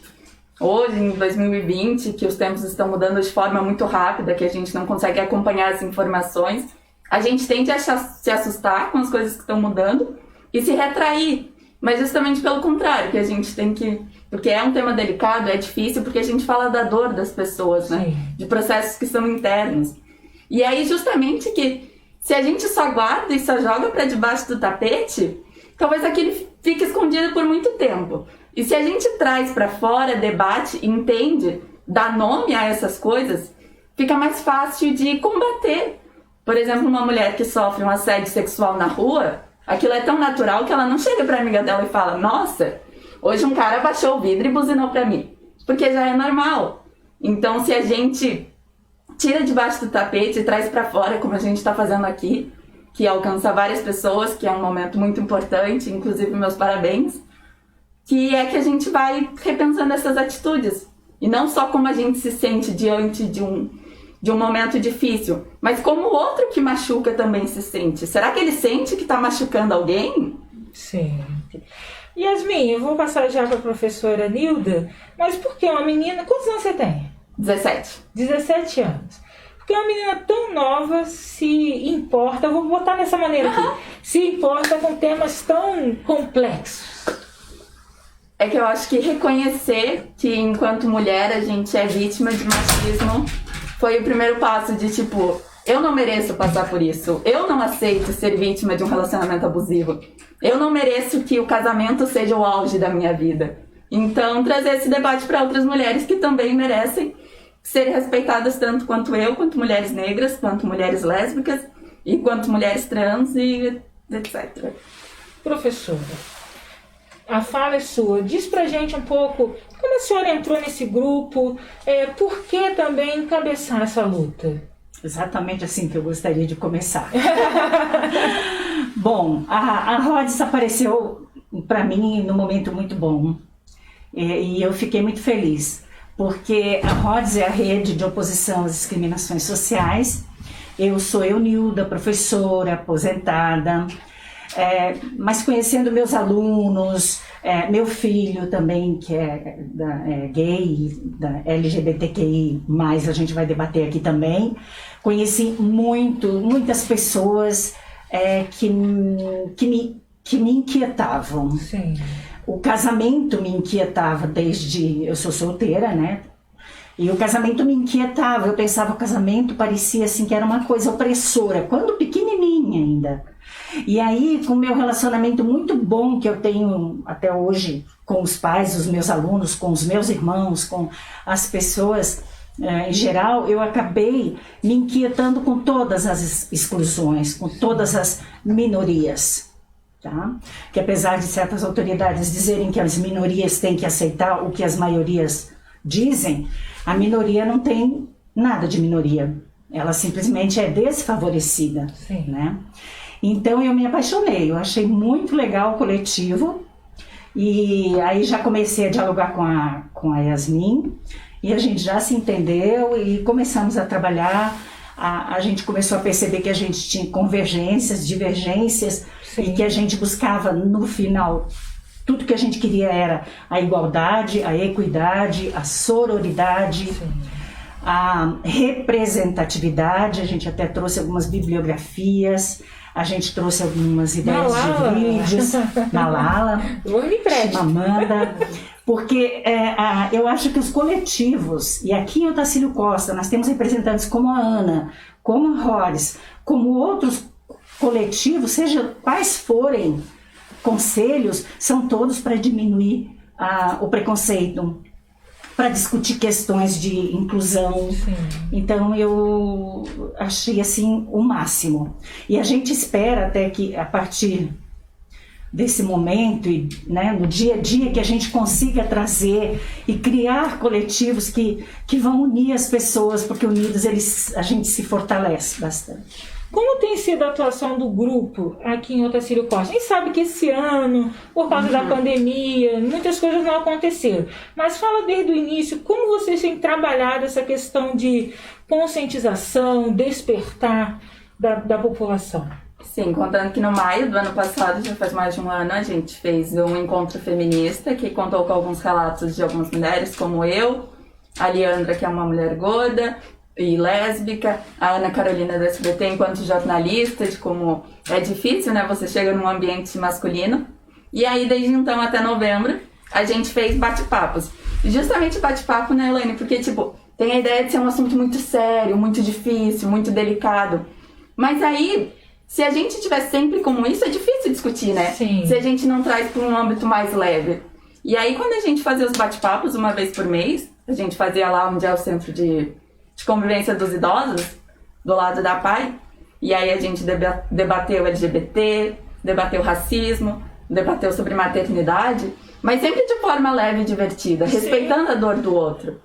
hoje, em 2020, que os tempos estão mudando de forma muito rápida, que a gente não consegue acompanhar as informações, a gente tende a se assustar com as coisas que estão mudando e se retrair. Mas justamente pelo contrário, que a gente tem que... Porque é um tema delicado, é difícil, porque a gente fala da dor das pessoas, né? De processos que são internos. E aí, justamente que se a gente só guarda e só joga para debaixo do tapete, talvez aquilo fique escondido por muito tempo. E se a gente traz para fora, debate, entende, dá nome a essas coisas, fica mais fácil de combater. Por exemplo, uma mulher que sofre um assédio sexual na rua, aquilo é tão natural que ela não chega para a amiga dela e fala: nossa, hoje um cara baixou o vidro e buzinou para mim. Porque já é normal. Então, se a gente tira debaixo do tapete e traz para fora, como a gente está fazendo aqui, que alcança várias pessoas, que é um momento muito importante, inclusive meus parabéns, que é que a gente vai repensando essas atitudes. E não só como a gente se sente diante de um momento difícil, mas como o outro que machuca também se sente. Será que ele sente que está machucando alguém? Sim. Yasmin, eu vou passar já para a professora Nilda, mas por que uma menina... Quantos anos você tem? 17. 17 anos. Porque uma menina tão nova se importa, eu vou botar dessa maneira aqui, se importa com temas tão complexos. É que eu acho que reconhecer que enquanto mulher a gente é vítima de machismo foi o primeiro passo de tipo, eu não mereço passar por isso, eu não aceito ser vítima de um relacionamento abusivo, eu não mereço que o casamento seja o auge da minha vida. Então trazer esse debate para outras mulheres que também merecem ser respeitadas tanto quanto eu, quanto mulheres negras, quanto mulheres lésbicas e quanto mulheres trans e etc. Professora, a fala é sua. Diz pra gente um pouco como a senhora entrou nesse grupo, por que também encabeçar essa luta? Exatamente assim que eu gostaria de começar. Bom, a Rhodes apareceu para mim num momento muito bom e eu fiquei muito feliz, porque a Rhodes é a Rede de Oposição às Discriminações Sociais. Eu sou Nilda, professora, aposentada, mas conhecendo meus alunos, meu filho também, que é gay, da LGBTQI+, a gente vai debater aqui também. Conheci muitas pessoas que me inquietavam. Sim. O casamento me inquietava desde... Eu sou solteira, né? E o casamento me inquietava. Eu pensava, o casamento parecia assim que era uma coisa opressora, quando pequenininha ainda. E aí, com o meu relacionamento muito bom que eu tenho até hoje com os pais, os meus alunos, com os meus irmãos, com as pessoas em geral, eu acabei me inquietando com todas as exclusões, com todas as minorias. Tá? Que apesar de certas autoridades dizerem que as minorias têm que aceitar o que as maiorias dizem, a minoria não tem nada de minoria. Ela simplesmente é desfavorecida. Sim. Né? Então eu me apaixonei, eu achei muito legal o coletivo. E aí já comecei a dialogar com a Yasmin. E a gente já se entendeu e começamos a trabalhar. A gente começou a perceber que a gente tinha convergências, divergências. Sim. E que a gente buscava no final, tudo que a gente queria era a igualdade, a equidade, a sororidade, sim, a representatividade. A gente até trouxe algumas bibliografias, a gente trouxe algumas ideias de vídeos. Malala, Chimamanda. Porque eu acho que os coletivos, e aqui em Otacílio Costa nós temos representantes como a Ana, como a Horace, como outros coletivos, seja quais forem conselhos, são todos para diminuir o preconceito, para discutir questões de inclusão. Sim. Então eu achei assim o máximo. E a gente espera até que a partir desse momento e, né, no dia a dia, que a gente consiga trazer e criar coletivos que vão unir as pessoas, porque unidos a gente se fortalece bastante. Como tem sido a atuação do grupo aqui em Otacílio Costa? A gente sabe que esse ano, por causa da pandemia, muitas coisas não aconteceram. Mas fala desde o início, como vocês têm trabalhado essa questão de conscientização, despertar da população? Sim, contando que no maio do ano passado, já faz mais de um ano, a gente fez um encontro feminista que contou com alguns relatos de algumas mulheres, como eu, a Leandra, que é uma mulher gorda e lésbica, a Ana Carolina do SBT enquanto jornalista, de como é difícil, né, você chega num ambiente masculino. E aí, desde então até novembro, a gente fez bate-papos. E justamente bate-papo, né, Elaine, porque, tipo, tem a ideia de ser um assunto muito sério, muito difícil, muito delicado. Mas aí, se a gente tiver sempre como isso, é difícil discutir, né? Sim. Se a gente não traz para um âmbito mais leve. E aí, quando a gente fazia os bate-papos uma vez por mês, a gente fazia lá onde é o centro de convivência dos idosos, do lado da PAI, e aí a gente debateu LGBT, debateu racismo, debateu sobre maternidade, mas sempre de forma leve e divertida, sim, respeitando a dor do outro.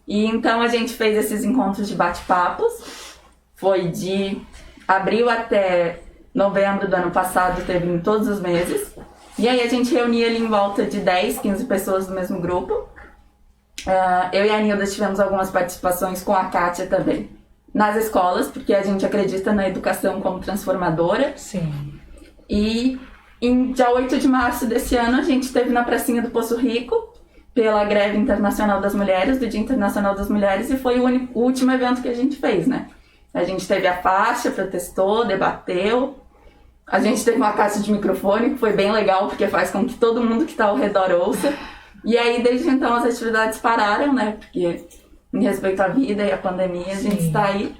E então a gente fez esses encontros de bate-papos, foi de abril até novembro do ano passado, teve em todos os meses, e aí a gente reunia ali em volta de 10, 15 pessoas do mesmo grupo. Eu e a Nilda tivemos algumas participações com a Kátia também nas escolas, porque a gente acredita na educação como transformadora. Sim. E em dia 8 de março desse ano a gente esteve na pracinha do Poço Rico pela greve internacional das mulheres, do Dia Internacional das Mulheres, e foi o último evento que a gente fez, né? A gente teve a faixa, protestou, debateu. A gente teve uma caixa de microfone, que foi bem legal, porque faz com que todo mundo que está ao redor ouça. E aí, desde então, as atividades pararam, né? Porque, em respeito à vida e à pandemia, a gente está aí.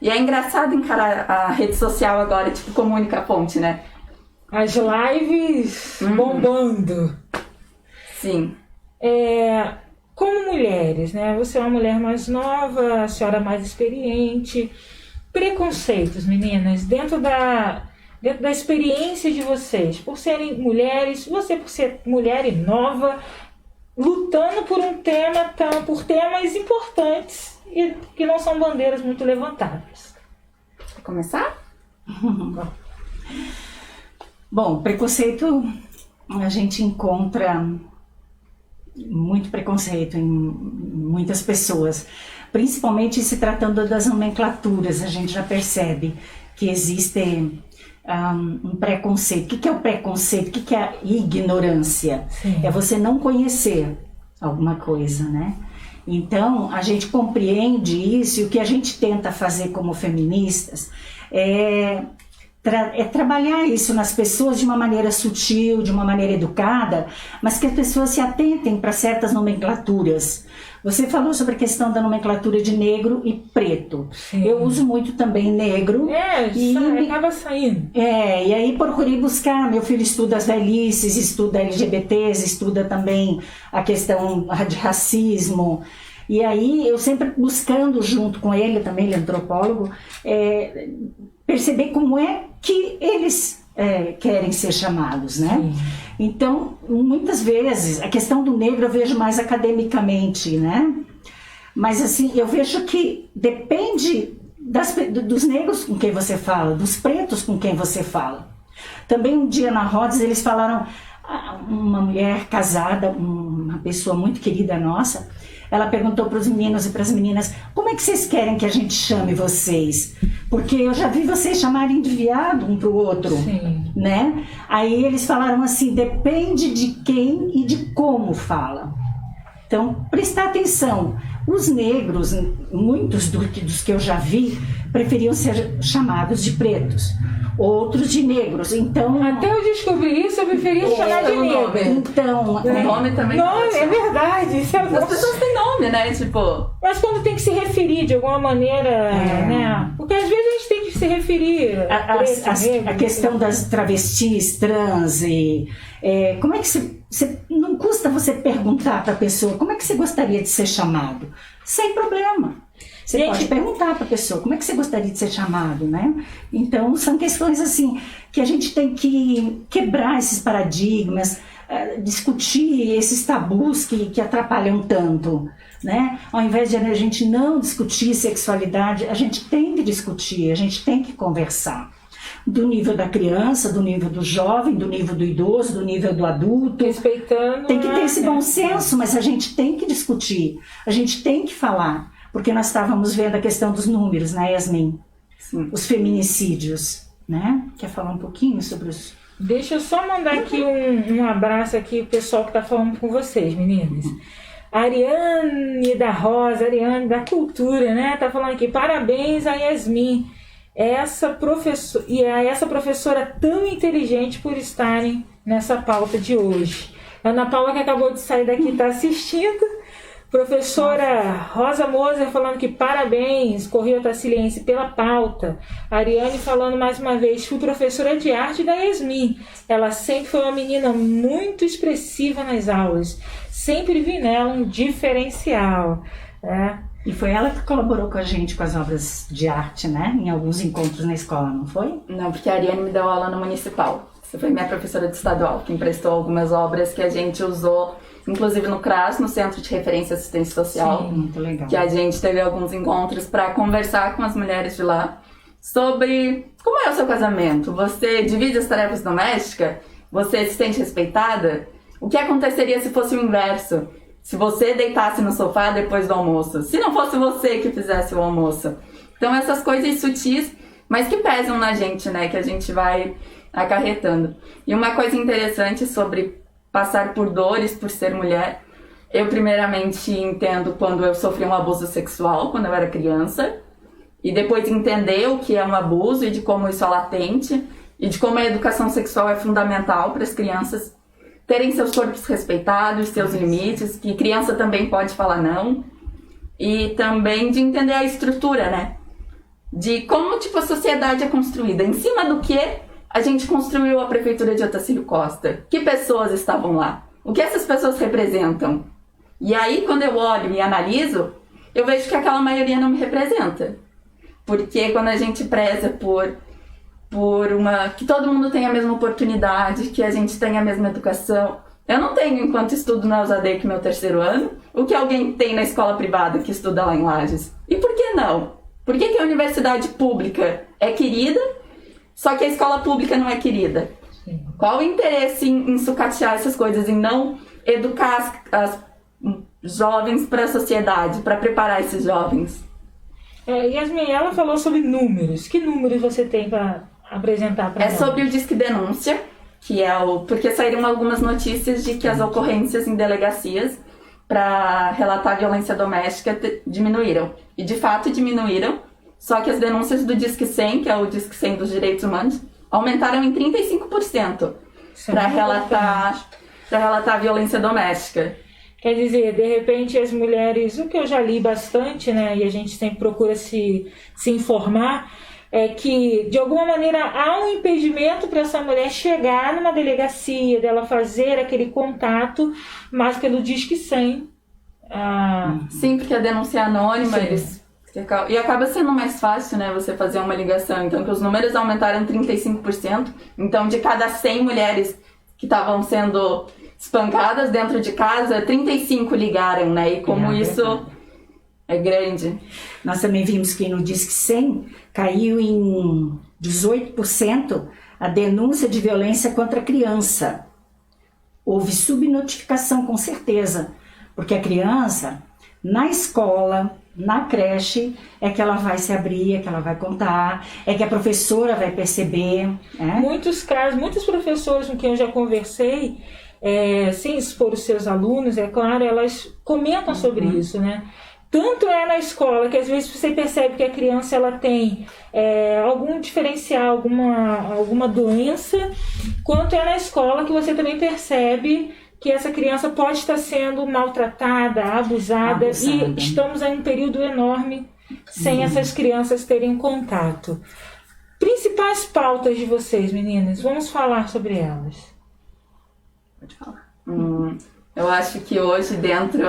E é engraçado encarar a rede social agora, tipo, como única fonte, né? As lives bombando. Sim. Como mulheres, né? Você é uma mulher mais nova, a senhora mais experiente. Preconceitos, meninas, dentro da experiência de vocês, por serem mulheres, você por ser mulher e nova, lutando por temas importantes e que não são bandeiras muito levantadas. Quer começar? Bom, preconceito, a gente encontra muito preconceito em muitas pessoas, principalmente se tratando das nomenclaturas. A gente já percebe que existe um preconceito. O que é o preconceito? O que é a ignorância? Sim. É você não conhecer alguma coisa, né? Então, a gente compreende isso, e o que a gente tenta fazer como feministas é trabalhar isso nas pessoas de uma maneira sutil, de uma maneira educada, mas que as pessoas se atentem para certas nomenclaturas. Você falou sobre a questão da nomenclatura de negro e preto. Sim. Eu uso muito também negro. Acaba saindo. E aí procurei buscar. Meu filho estuda as velhices, estuda LGBTs, estuda também a questão de racismo. E aí eu sempre buscando junto com ele, também ele é antropólogo, perceber como é que eles querem ser chamados, né? Sim. Então, muitas vezes, a questão do negro eu vejo mais academicamente, né? Mas assim, eu vejo que depende dos negros com quem você fala, dos pretos com quem você fala. Também um dia na Rhodes eles falaram, uma mulher casada, uma pessoa muito querida nossa, ela perguntou para os meninos e para as meninas, como é que vocês querem que a gente chame vocês? Porque eu já vi vocês chamarem de viado um para o outro, né? Aí eles falaram assim, depende de quem e de como fala. Então, prestar atenção. Os negros, muitos dos que eu já vi, preferiam ser chamados de pretos. Outros de negros, então... Até eu descobri isso, eu preferia chamar de negro. Então... O nome também... Nome, é verdade. Isso As pessoas têm nome, né? Tipo... Mas quando tem que se referir de alguma maneira, né? Porque às vezes a gente tem que se referir... A questão das travestis, trans e... como é que você não custa você perguntar para a pessoa como é que você gostaria de ser chamado? Sem problema. Você pode perguntar para a pessoa como é que você gostaria de ser chamado, né? Então, são questões assim que a gente tem que quebrar esses paradigmas, discutir esses tabus que atrapalham tanto, né? Ao invés de a gente não discutir sexualidade, a gente tem que discutir, a gente tem que conversar. Do nível da criança, do nível do jovem, do nível do idoso, do nível do adulto. Respeitando. Tem que ter esse bom senso, mas a gente tem que discutir, a gente tem que falar. Porque nós estávamos vendo a questão dos números, né, Yasmin? Sim. Os feminicídios, né? Quer falar um pouquinho sobre os... Deixa eu só mandar aqui um abraço aqui pro pessoal que está falando com vocês, meninas. Ariane da Rosa, Ariane da Cultura, né? Tá falando aqui, parabéns a Yasmin. Essa professora tão inteligente por estarem nessa pauta de hoje. Ana Paula, que acabou de sair daqui, está assistindo. Professora Rosa Moser falando que parabéns, Correio Tassiliense, pela pauta. Ariane falando mais uma vez, fui professora de arte da Yasmin. Ela sempre foi uma menina muito expressiva nas aulas. Sempre vi nela um diferencial. E foi ela que colaborou com a gente com as obras de arte, né? Em alguns encontros na escola, não foi? Não, porque a Ariane me deu aula no municipal. Você foi minha professora de estadual, que emprestou algumas obras que a gente usou, inclusive no CRAS, no Centro de Referência e Assistência Social. Sim, muito legal. Que a gente teve alguns encontros para conversar com as mulheres de lá sobre como é o seu casamento. Você divide as tarefas domésticas? Você se sente respeitada? O que aconteceria se fosse o inverso? Se você deitasse no sofá depois do almoço? Se não fosse você que fizesse o almoço? Então essas coisas sutis, mas que pesam na gente, né? Que a gente vai acarretando. E uma coisa interessante sobre passar por dores por ser mulher, eu primeiramente entendo quando eu sofri um abuso sexual quando eu era criança, e depois entender o que é um abuso e de como isso é latente, e de como a educação sexual é fundamental para as crianças terem seus corpos respeitados, seus limites, que criança também pode falar não, e também de entender a estrutura, né? De como tipo, a sociedade é construída, em cima do que a gente construiu a prefeitura de Otacílio Costa. Que pessoas estavam lá? O que essas pessoas representam? E aí, quando eu olho e analiso, eu vejo que aquela maioria não me representa. Porque quando a gente preza por que todo mundo tenha a mesma oportunidade, que a gente tenha a mesma educação. Eu não tenho, enquanto estudo na USADEC, meu 3º ano, o que alguém tem na escola privada que estuda lá em Lages. E por que não? Por que a universidade pública é querida, só que a escola pública não é querida? Sim. Qual o interesse em sucatear essas coisas, em não educar as jovens para a sociedade, para preparar esses jovens? Yasmin, ela falou sobre números. Que números você tem para apresentar para nós? É sobre o Disque Denúncia, que é porque saíram algumas notícias de que as ocorrências em delegacias para relatar violência doméstica diminuíram. E de fato diminuíram, só que as denúncias do Disque 100, que é o Disque 100 dos Direitos Humanos, aumentaram em 35% para relatar a violência doméstica. Quer dizer, de repente as mulheres, o que eu já li bastante, né, e a gente sempre procura se informar, é que de alguma maneira há um impedimento para essa mulher chegar numa delegacia, dela fazer aquele contato, mas pelo Disque 100. Sim, porque a denúncia é anônima, Sim. e acaba sendo mais fácil, né, você fazer uma ligação. Então, que os números aumentaram 35%, então de cada 100 mulheres que estavam sendo espancadas dentro de casa, 35 ligaram, né? E como isso é grande. Nós também vimos que no Disque 100 caiu em 18% a denúncia de violência contra a criança. Houve subnotificação, com certeza, porque a criança, na escola, na creche, é que ela vai se abrir, é que ela vai contar, é que a professora vai perceber. Muitos casos, muitos professores com quem eu já conversei, sem expor os seus alunos, é claro, elas comentam sobre isso, né? Tanto é na escola, que às vezes você percebe que a criança ela tem algum diferencial, alguma doença, quanto é na escola que você também percebe que essa criança pode estar sendo maltratada, abusada. E estamos em um período enorme sem essas crianças terem contato. Principais pautas de vocês, meninas, vamos falar sobre elas. Pode falar. Eu acho que hoje dentro...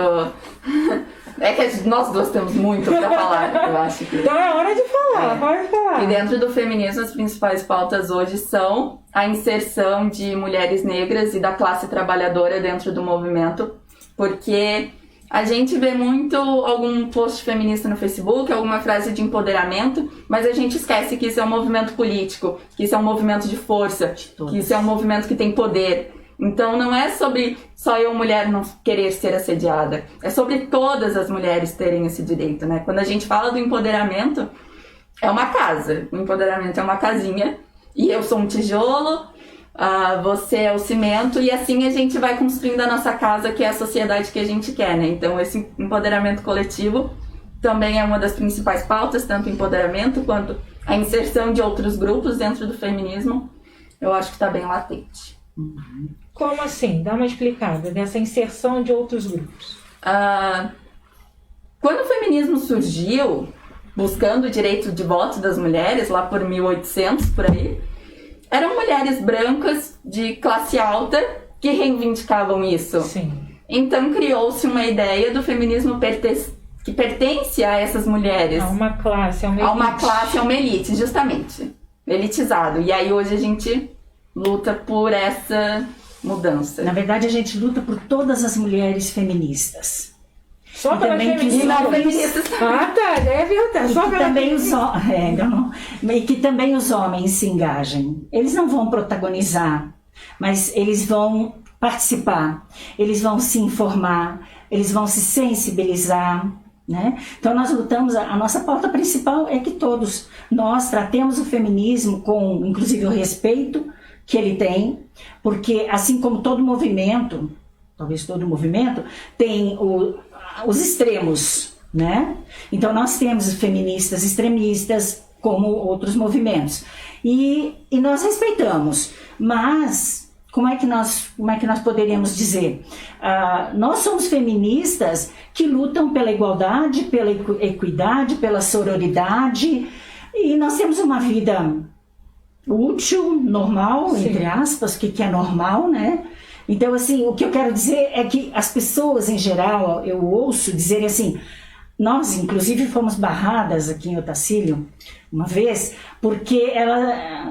É que nós duas temos muito para falar, eu acho que... Então é hora de falar, pode falar. E dentro do feminismo, as principais pautas hoje são a inserção de mulheres negras e da classe trabalhadora dentro do movimento, porque a gente vê muito algum post feminista no Facebook, alguma frase de empoderamento, mas a gente esquece que isso é um movimento político, que isso é um movimento de força, que isso é um movimento que tem poder. Então não é sobre só eu, mulher, não querer ser assediada. É sobre todas as mulheres terem esse direito, né? Quando a gente fala do empoderamento, é uma casa. O empoderamento é uma casinha. E eu sou um tijolo, você é o cimento. E assim a gente vai construindo a nossa casa, que é a sociedade que a gente quer, né? Então esse empoderamento coletivo também é uma das principais pautas, tanto o empoderamento quanto a inserção de outros grupos dentro do feminismo. Eu acho que está bem latente. Como assim? Dá uma explicada dessa inserção de outros grupos. Quando o feminismo surgiu, buscando o direito de voto das mulheres, lá por 1800, por aí, eram mulheres brancas de classe alta que reivindicavam isso. Sim. Então criou-se uma ideia do feminismo que pertence a essas mulheres. A uma classe, a uma elite. A uma classe, a uma elite, justamente. Elitizado. E aí hoje a gente luta por essa mudança. Na verdade, a gente luta por todas as mulheres feministas. Só pelas feministas? Ah, tá, deve lutar. Só que também e que também os homens se engajem. Eles não vão protagonizar, mas eles vão participar, eles vão se informar, eles vão se sensibilizar, né? Então nós lutamos, a nossa pauta principal é que todos nós tratemos o feminismo com, inclusive, o respeito que ele tem, porque assim como todo movimento, talvez todo movimento, tem os extremos, né? Então nós temos feministas extremistas, como outros movimentos, e nós respeitamos, mas como é que nós poderíamos dizer? Nós somos feministas que lutam pela igualdade, pela equidade, pela sororidade, e nós temos uma vida útil, normal, sim, entre aspas, que é normal, né? Então, assim, o que eu quero dizer é que as pessoas, em geral, eu ouço dizerem assim, nós, inclusive, fomos barradas aqui em Otacílio, uma vez, porque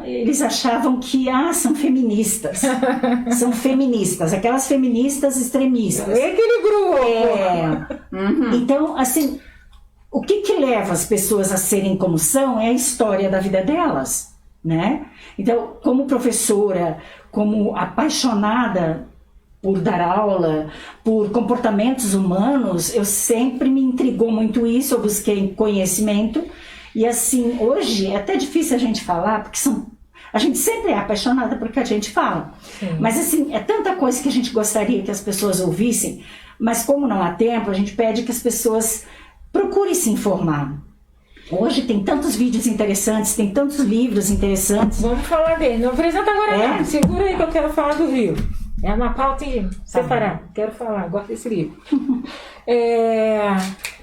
eles achavam que, são feministas. São feministas, aquelas feministas extremistas. É aquele grupo! Então, assim, o que leva as pessoas a serem como são é a história da vida delas, né? Então, como professora, como apaixonada por dar aula, por comportamentos humanos, eu sempre me intrigou muito isso, eu busquei conhecimento, e assim, hoje é até difícil a gente falar, porque a gente sempre é apaixonada por que a gente fala. Sim. Mas assim, é tanta coisa que a gente gostaria que as pessoas ouvissem, mas como não há tempo, a gente pede que as pessoas procurem se informar. Hoje tem tantos vídeos interessantes, tem tantos livros interessantes. Vamos falar dele. Não apresenta agora não. Segura aí que eu quero falar do livro. É uma pauta separada. Quero falar, gosto desse livro.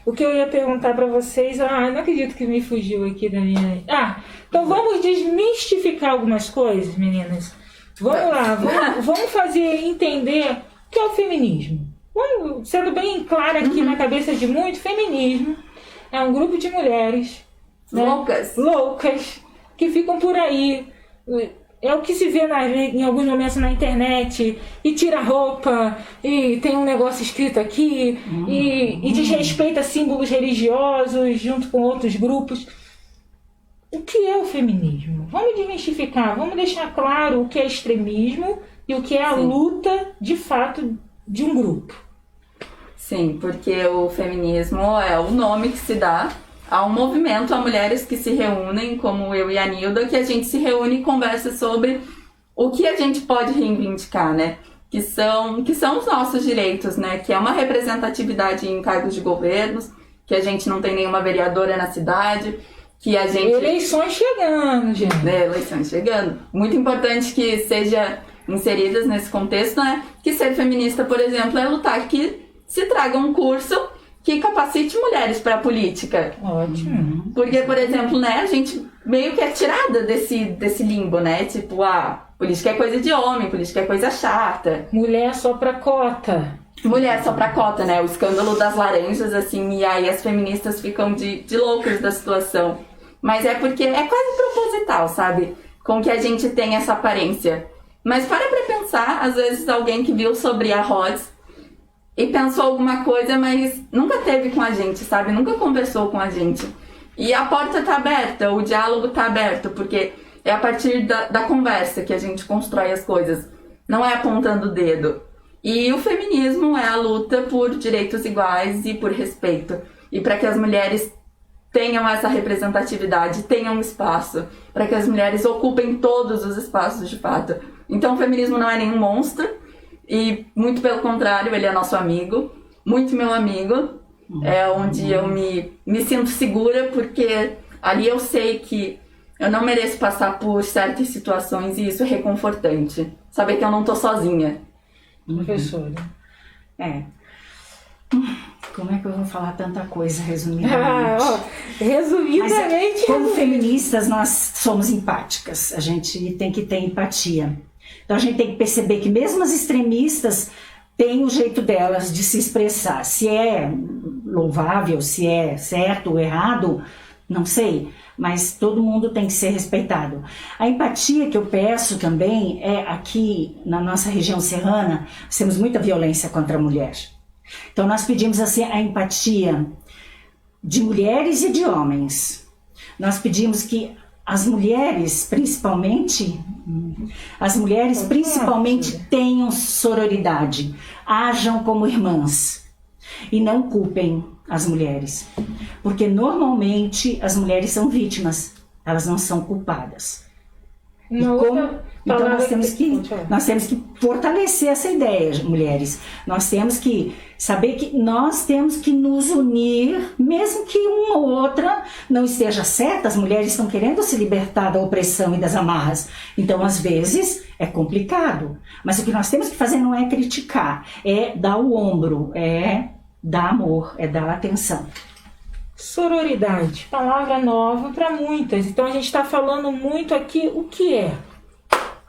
O que eu ia perguntar para vocês... não acredito que me fugiu aqui da minha... então vamos desmistificar algumas coisas, meninas. Vamos lá, vamos fazer entender o que é o feminismo. Sendo bem claro aqui na cabeça de muitos, feminismo é um grupo de mulheres loucas que ficam por aí. É o que se vê em alguns momentos na internet, e tira roupa, e tem um negócio escrito aqui, e desrespeita símbolos religiosos junto com outros grupos. O que é o feminismo? Vamos desmistificar, vamos deixar claro o que é extremismo e o que é a luta, de fato, de um grupo. Sim, porque o feminismo é o nome que se dá a um movimento, a mulheres que se reúnem, como eu e a Nilda, que a gente se reúne e conversa sobre o que a gente pode reivindicar, né? Que são os nossos direitos, né? Que é uma representatividade em cargos de governos, que a gente não tem nenhuma vereadora na cidade, que a gente... Eleições chegando, gente. Eleições chegando. Muito importante que seja inseridas nesse contexto, né? Que ser feminista, por exemplo, é lutar que se traga um curso que capacite mulheres para a política. Ótimo. Porque, por exemplo, né, a gente meio que é tirada desse limbo, né? Tipo, política é coisa de homem, política é coisa chata. Mulher só pra cota. Mulher só pra cota, né? O escândalo das laranjas, assim, e aí as feministas ficam de loucas da situação. Mas é porque é quase proposital, sabe? Com que a gente tem essa aparência. Mas para pra pensar, às vezes alguém que viu sobre a Rhodes e pensou alguma coisa, mas nunca teve com a gente, sabe? Nunca conversou com a gente. E a porta tá aberta, o diálogo tá aberto, porque é a partir da conversa que a gente constrói as coisas. Não é apontando o dedo. E o feminismo é a luta por direitos iguais e por respeito. E para que as mulheres tenham essa representatividade, tenham espaço. Para que as mulheres ocupem todos os espaços de fato. Então o feminismo não é nenhum monstro. E muito pelo contrário, ele é nosso amigo, muito meu amigo, é onde eu me sinto segura, porque ali eu sei que eu não mereço passar por certas situações e isso é reconfortante, saber que eu não tô sozinha. Professora. Como é que eu vou falar tanta coisa resumidamente? Resumidamente. Mas, como feministas, nós somos empáticas, a gente tem que ter empatia. Então a gente tem que perceber que mesmo as extremistas têm o jeito delas de se expressar. Se é louvável, se é certo ou errado, não sei, mas todo mundo tem que ser respeitado. A empatia que eu peço também é aqui na nossa região serrana, nós temos muita violência contra a mulher. Então nós pedimos assim a empatia de mulheres e de homens. Nós pedimos que as mulheres, principalmente, tenham sororidade, ajam como irmãs e não culpem as mulheres, porque normalmente as mulheres são vítimas, elas não são culpadas. Então nós temos que fortalecer essa ideia, mulheres. Nós temos que saber que nós temos que nos unir, mesmo que uma ou outra não esteja certa. As mulheres estão querendo se libertar da opressão e das amarras. Então, às vezes, é complicado. Mas o que nós temos que fazer não é criticar, é dar o ombro, é dar amor, é dar atenção. Sororidade, palavra nova para muitas. Então, a gente está falando muito aqui o que é.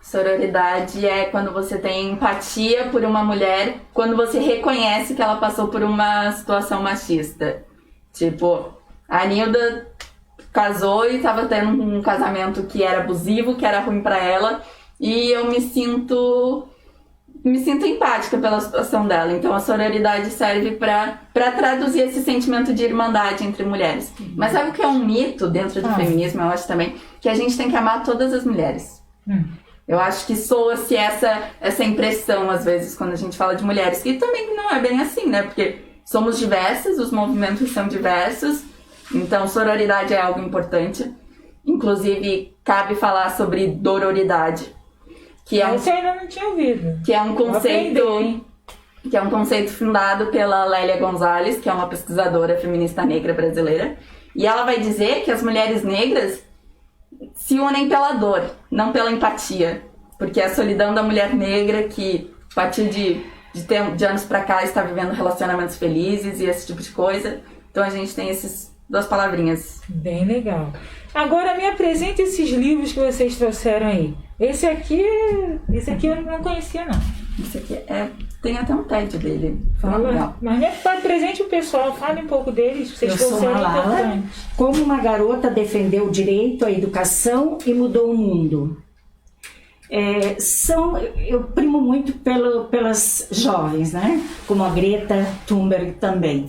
Sororidade é quando você tem empatia por uma mulher, quando você reconhece que ela passou por uma situação machista. Tipo, a Nilda casou e estava tendo um casamento que era abusivo, que era ruim para ela, e eu me sinto empática pela situação dela. Então a sororidade serve para traduzir esse sentimento de irmandade entre mulheres. Mas sabe o que é um mito dentro do feminismo, eu acho também? Que a gente tem que amar todas as mulheres. Eu acho que soa-se essa impressão, às vezes, quando a gente fala de mulheres, que também não é bem assim, né? Porque somos diversas, os movimentos são diversos, então sororidade é algo importante. Inclusive, cabe falar sobre dororidade, que é Esse eu ainda não tinha ouvido. Que é um conceito fundado pela Lélia Gonzalez, que é uma pesquisadora feminista negra brasileira. E ela vai dizer que as mulheres negras se unem pela dor, não pela empatia. Porque a solidão da mulher negra que, a partir de anos pra cá, está vivendo relacionamentos felizes e esse tipo de coisa. Então a gente tem essas 2 palavrinhas. Bem legal. Agora me apresente esses livros que vocês trouxeram aí. Esse aqui eu não conhecia, não. Esse aqui tem até um TED dele. Fala, mas me apresente o pessoal, fale um pouco deles. Vocês Eu sou Malala. Como uma garota defendeu o direito à educação e mudou o mundo. Eu primo muito pelas jovens, né? Como a Greta Thunberg também.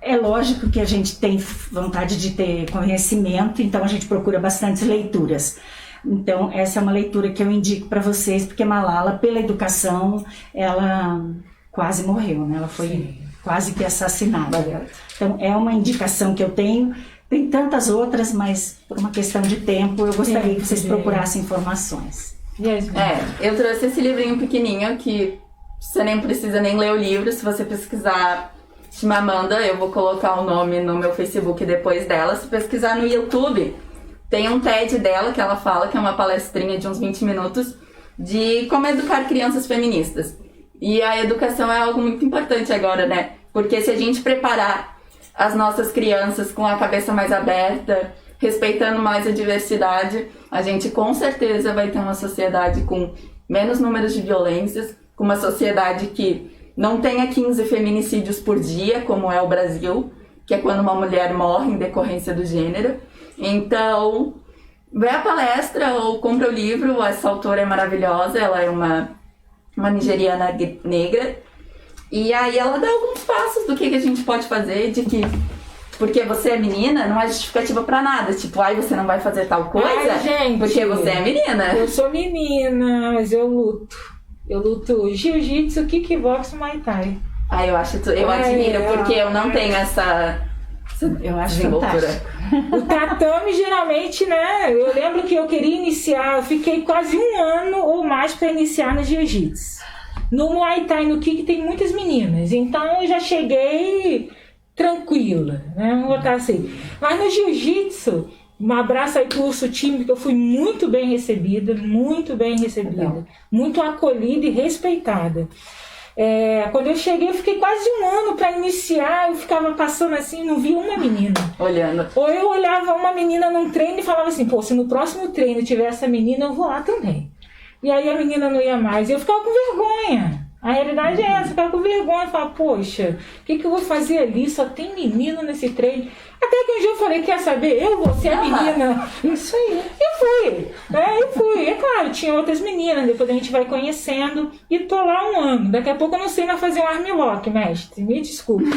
É lógico que a gente tem vontade de ter conhecimento, então a gente procura bastante leituras. Então essa é uma leitura que eu indico para vocês, porque Malala, pela educação, ela quase morreu, né? Ela foi quase que assassinada. Então é uma indicação que eu tenho. Tem tantas outras, mas por uma questão de tempo eu gostaria que vocês procurassem informações. Eu trouxe esse livrinho pequenininho que você nem precisa nem ler o livro. Se você pesquisar Chimamanda, eu vou colocar o nome no meu Facebook depois dela. Se pesquisar no YouTube, tem um TED dela que ela fala, que é uma palestrinha de uns 20 minutos, de como educar crianças feministas. E a educação é algo muito importante agora, né? Porque se a gente preparar as nossas crianças com a cabeça mais aberta, respeitando mais a diversidade, a gente com certeza vai ter uma sociedade com menos números de violências, com uma sociedade que não tenha 15 feminicídios por dia, como é o Brasil, que é quando uma mulher morre em decorrência do gênero. Então, vê a palestra ou compra o livro. Essa autora é maravilhosa, ela é uma nigeriana negra. E aí ela dá alguns passos do que a gente pode fazer, de que porque você é menina não é justificativa pra nada. Tipo, você não vai fazer tal coisa gente, porque você é menina. Eu sou menina, mas eu luto. Eu luto jiu-jitsu, kickbox e muay thai. Eu admiro, porque eu não tenho essa eu acho fantástico. O tatame, geralmente, né? Eu lembro que eu queria iniciar, eu fiquei quase 1 ano ou mais pra iniciar no jiu-jitsu. No Muay Thai, no Kick, tem muitas meninas. Então eu já cheguei tranquila, né? Vamos botar assim. Mas no Jiu-Jitsu, um abraço aí pro Urso Time, que eu fui muito bem recebida, muito acolhida e respeitada. Quando eu cheguei, eu fiquei quase 1 ano para iniciar, eu ficava passando assim, não via uma menina. Olhando. Ou eu olhava uma menina num treino e falava assim, se no próximo treino tiver essa menina, eu vou lá também. E aí a menina não ia mais. E eu ficava com vergonha. A realidade é essa, eu ficava com vergonha. Eu falava, poxa, o que eu vou fazer ali? Só tem menino nesse treino. Até que um dia eu falei, quer saber? Eu vou ser a menina. Isso aí. Eu fui. É claro, tinha outras meninas. Depois a gente vai conhecendo. E tô lá 1 ano. Daqui a pouco eu não sei mais fazer um armlock, mestre. Me desculpa.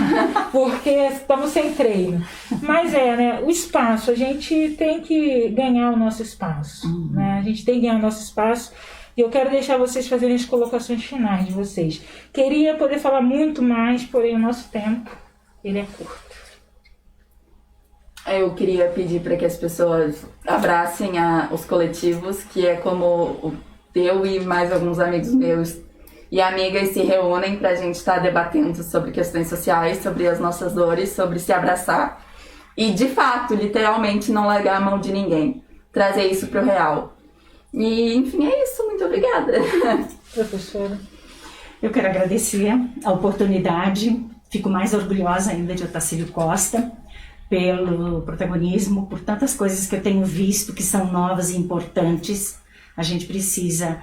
Porque estamos sem treino. Mas né? O espaço. A gente tem que ganhar o nosso espaço. Né? A gente tem que ganhar o nosso espaço. E eu quero deixar vocês fazerem as colocações finais de vocês. Queria poder falar muito mais, porém o nosso tempo, ele é curto. Eu queria pedir para que as pessoas abracem os coletivos, que é como eu e mais alguns amigos meus e amigas se reúnem para a gente estar debatendo sobre questões sociais, sobre as nossas dores, sobre se abraçar. E, de fato, literalmente não largar a mão de ninguém. Trazer isso para o real. E, enfim, é isso. Muito obrigada. Professora. Eu quero agradecer a oportunidade. Fico mais orgulhosa ainda de Otacílio Costa pelo protagonismo, por tantas coisas que eu tenho visto que são novas e importantes. A gente precisa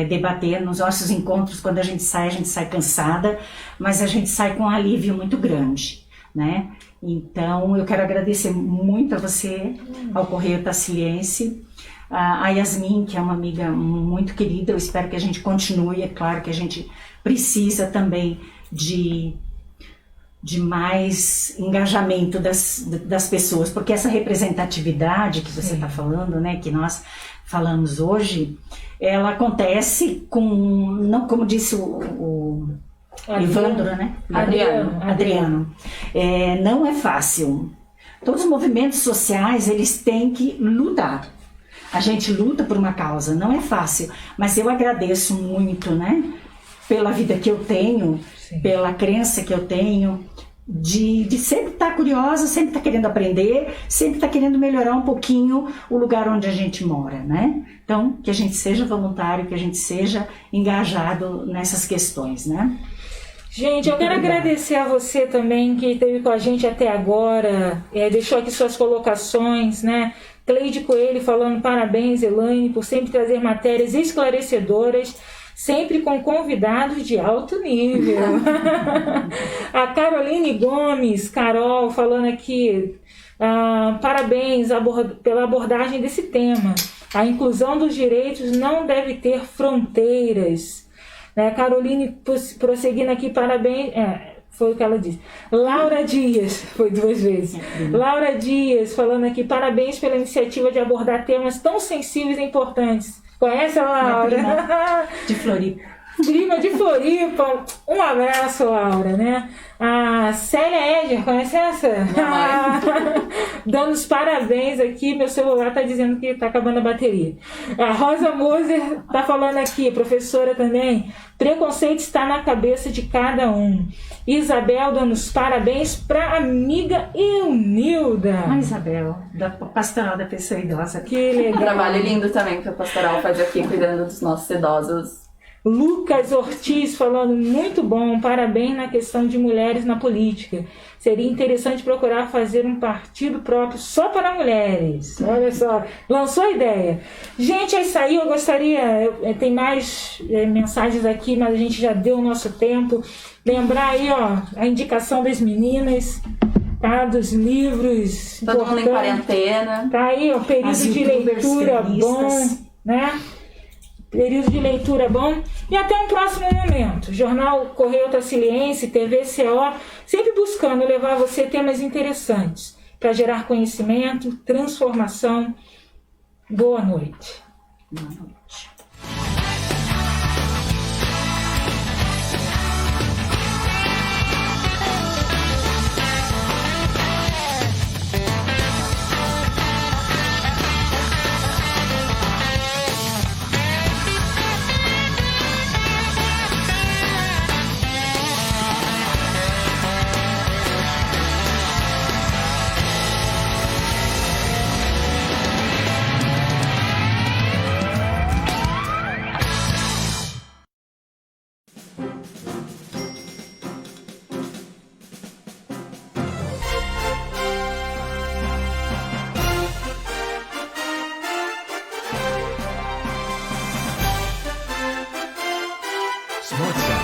debater nos nossos encontros. Quando a gente sai cansada, mas a gente sai com um alívio muito grande, né? Então, eu quero agradecer muito a você, ao Correio Otaciliense, a Yasmin, que é uma amiga muito querida. Eu espero que a gente continue. É claro que a gente precisa também de mais engajamento das pessoas, porque essa representatividade que você está falando, né, que nós falamos hoje, ela acontece não, como disse o Evandro, né? Adriano. Não é fácil. Todos os movimentos sociais, eles têm que lutar. A gente luta por uma causa, não é fácil, mas eu agradeço muito, né? Pela vida que eu tenho, pela crença que eu tenho, de sempre estar curiosa, sempre estar querendo aprender, sempre estar querendo melhorar um pouquinho o lugar onde a gente mora, né? Então, que a gente seja voluntário, que a gente seja engajado nessas questões, né? Gente, eu quero agradecer a você também que esteve com a gente até agora, deixou aqui suas colocações, né? Cleide Coelho falando parabéns, Elaine, por sempre trazer matérias esclarecedoras, sempre com convidados de alto nível. A Caroline Gomes, Carol, falando aqui, parabéns pela abordagem desse tema. A inclusão dos direitos não deve ter fronteiras. Caroline prosseguindo aqui, parabéns. Foi o que ela disse. Laura Dias, foi 2 vezes. Laura Dias falando aqui, parabéns pela iniciativa de abordar temas tão sensíveis e importantes. Conhece a Laura? Prima de Floripa. Prima de Floripa. Um abraço, Laura, né? A Célia Edger, conhece essa? Dando os parabéns aqui, meu celular tá dizendo que tá acabando a bateria. A Rosa Moser tá falando aqui, professora também, preconceito está na cabeça de cada um. Isabel dando os parabéns pra amiga Eunilda. Isabel, da Pastoral da Pessoa Idosa. Que legal. Um trabalho lindo também que a Pastoral faz aqui, cuidando dos nossos idosos. Lucas Ortiz falando, muito bom, parabéns na questão de mulheres na política. Seria interessante procurar fazer um partido próprio só para mulheres. Olha só, lançou a ideia. Gente, é isso aí, eu gostaria, tem mais mensagens aqui, mas a gente já deu o nosso tempo. Lembrar aí, ó, a indicação das meninas, tá? Dos livros. Todo mundo em quarentena. Tá aí, ó, período de leitura bom, né? Período de leitura bom. E até um próximo momento. Jornal Correio Tassiliense, TV CO, sempre buscando levar a você temas interessantes para gerar conhecimento, transformação. Boa noite. Boa noite. Smooth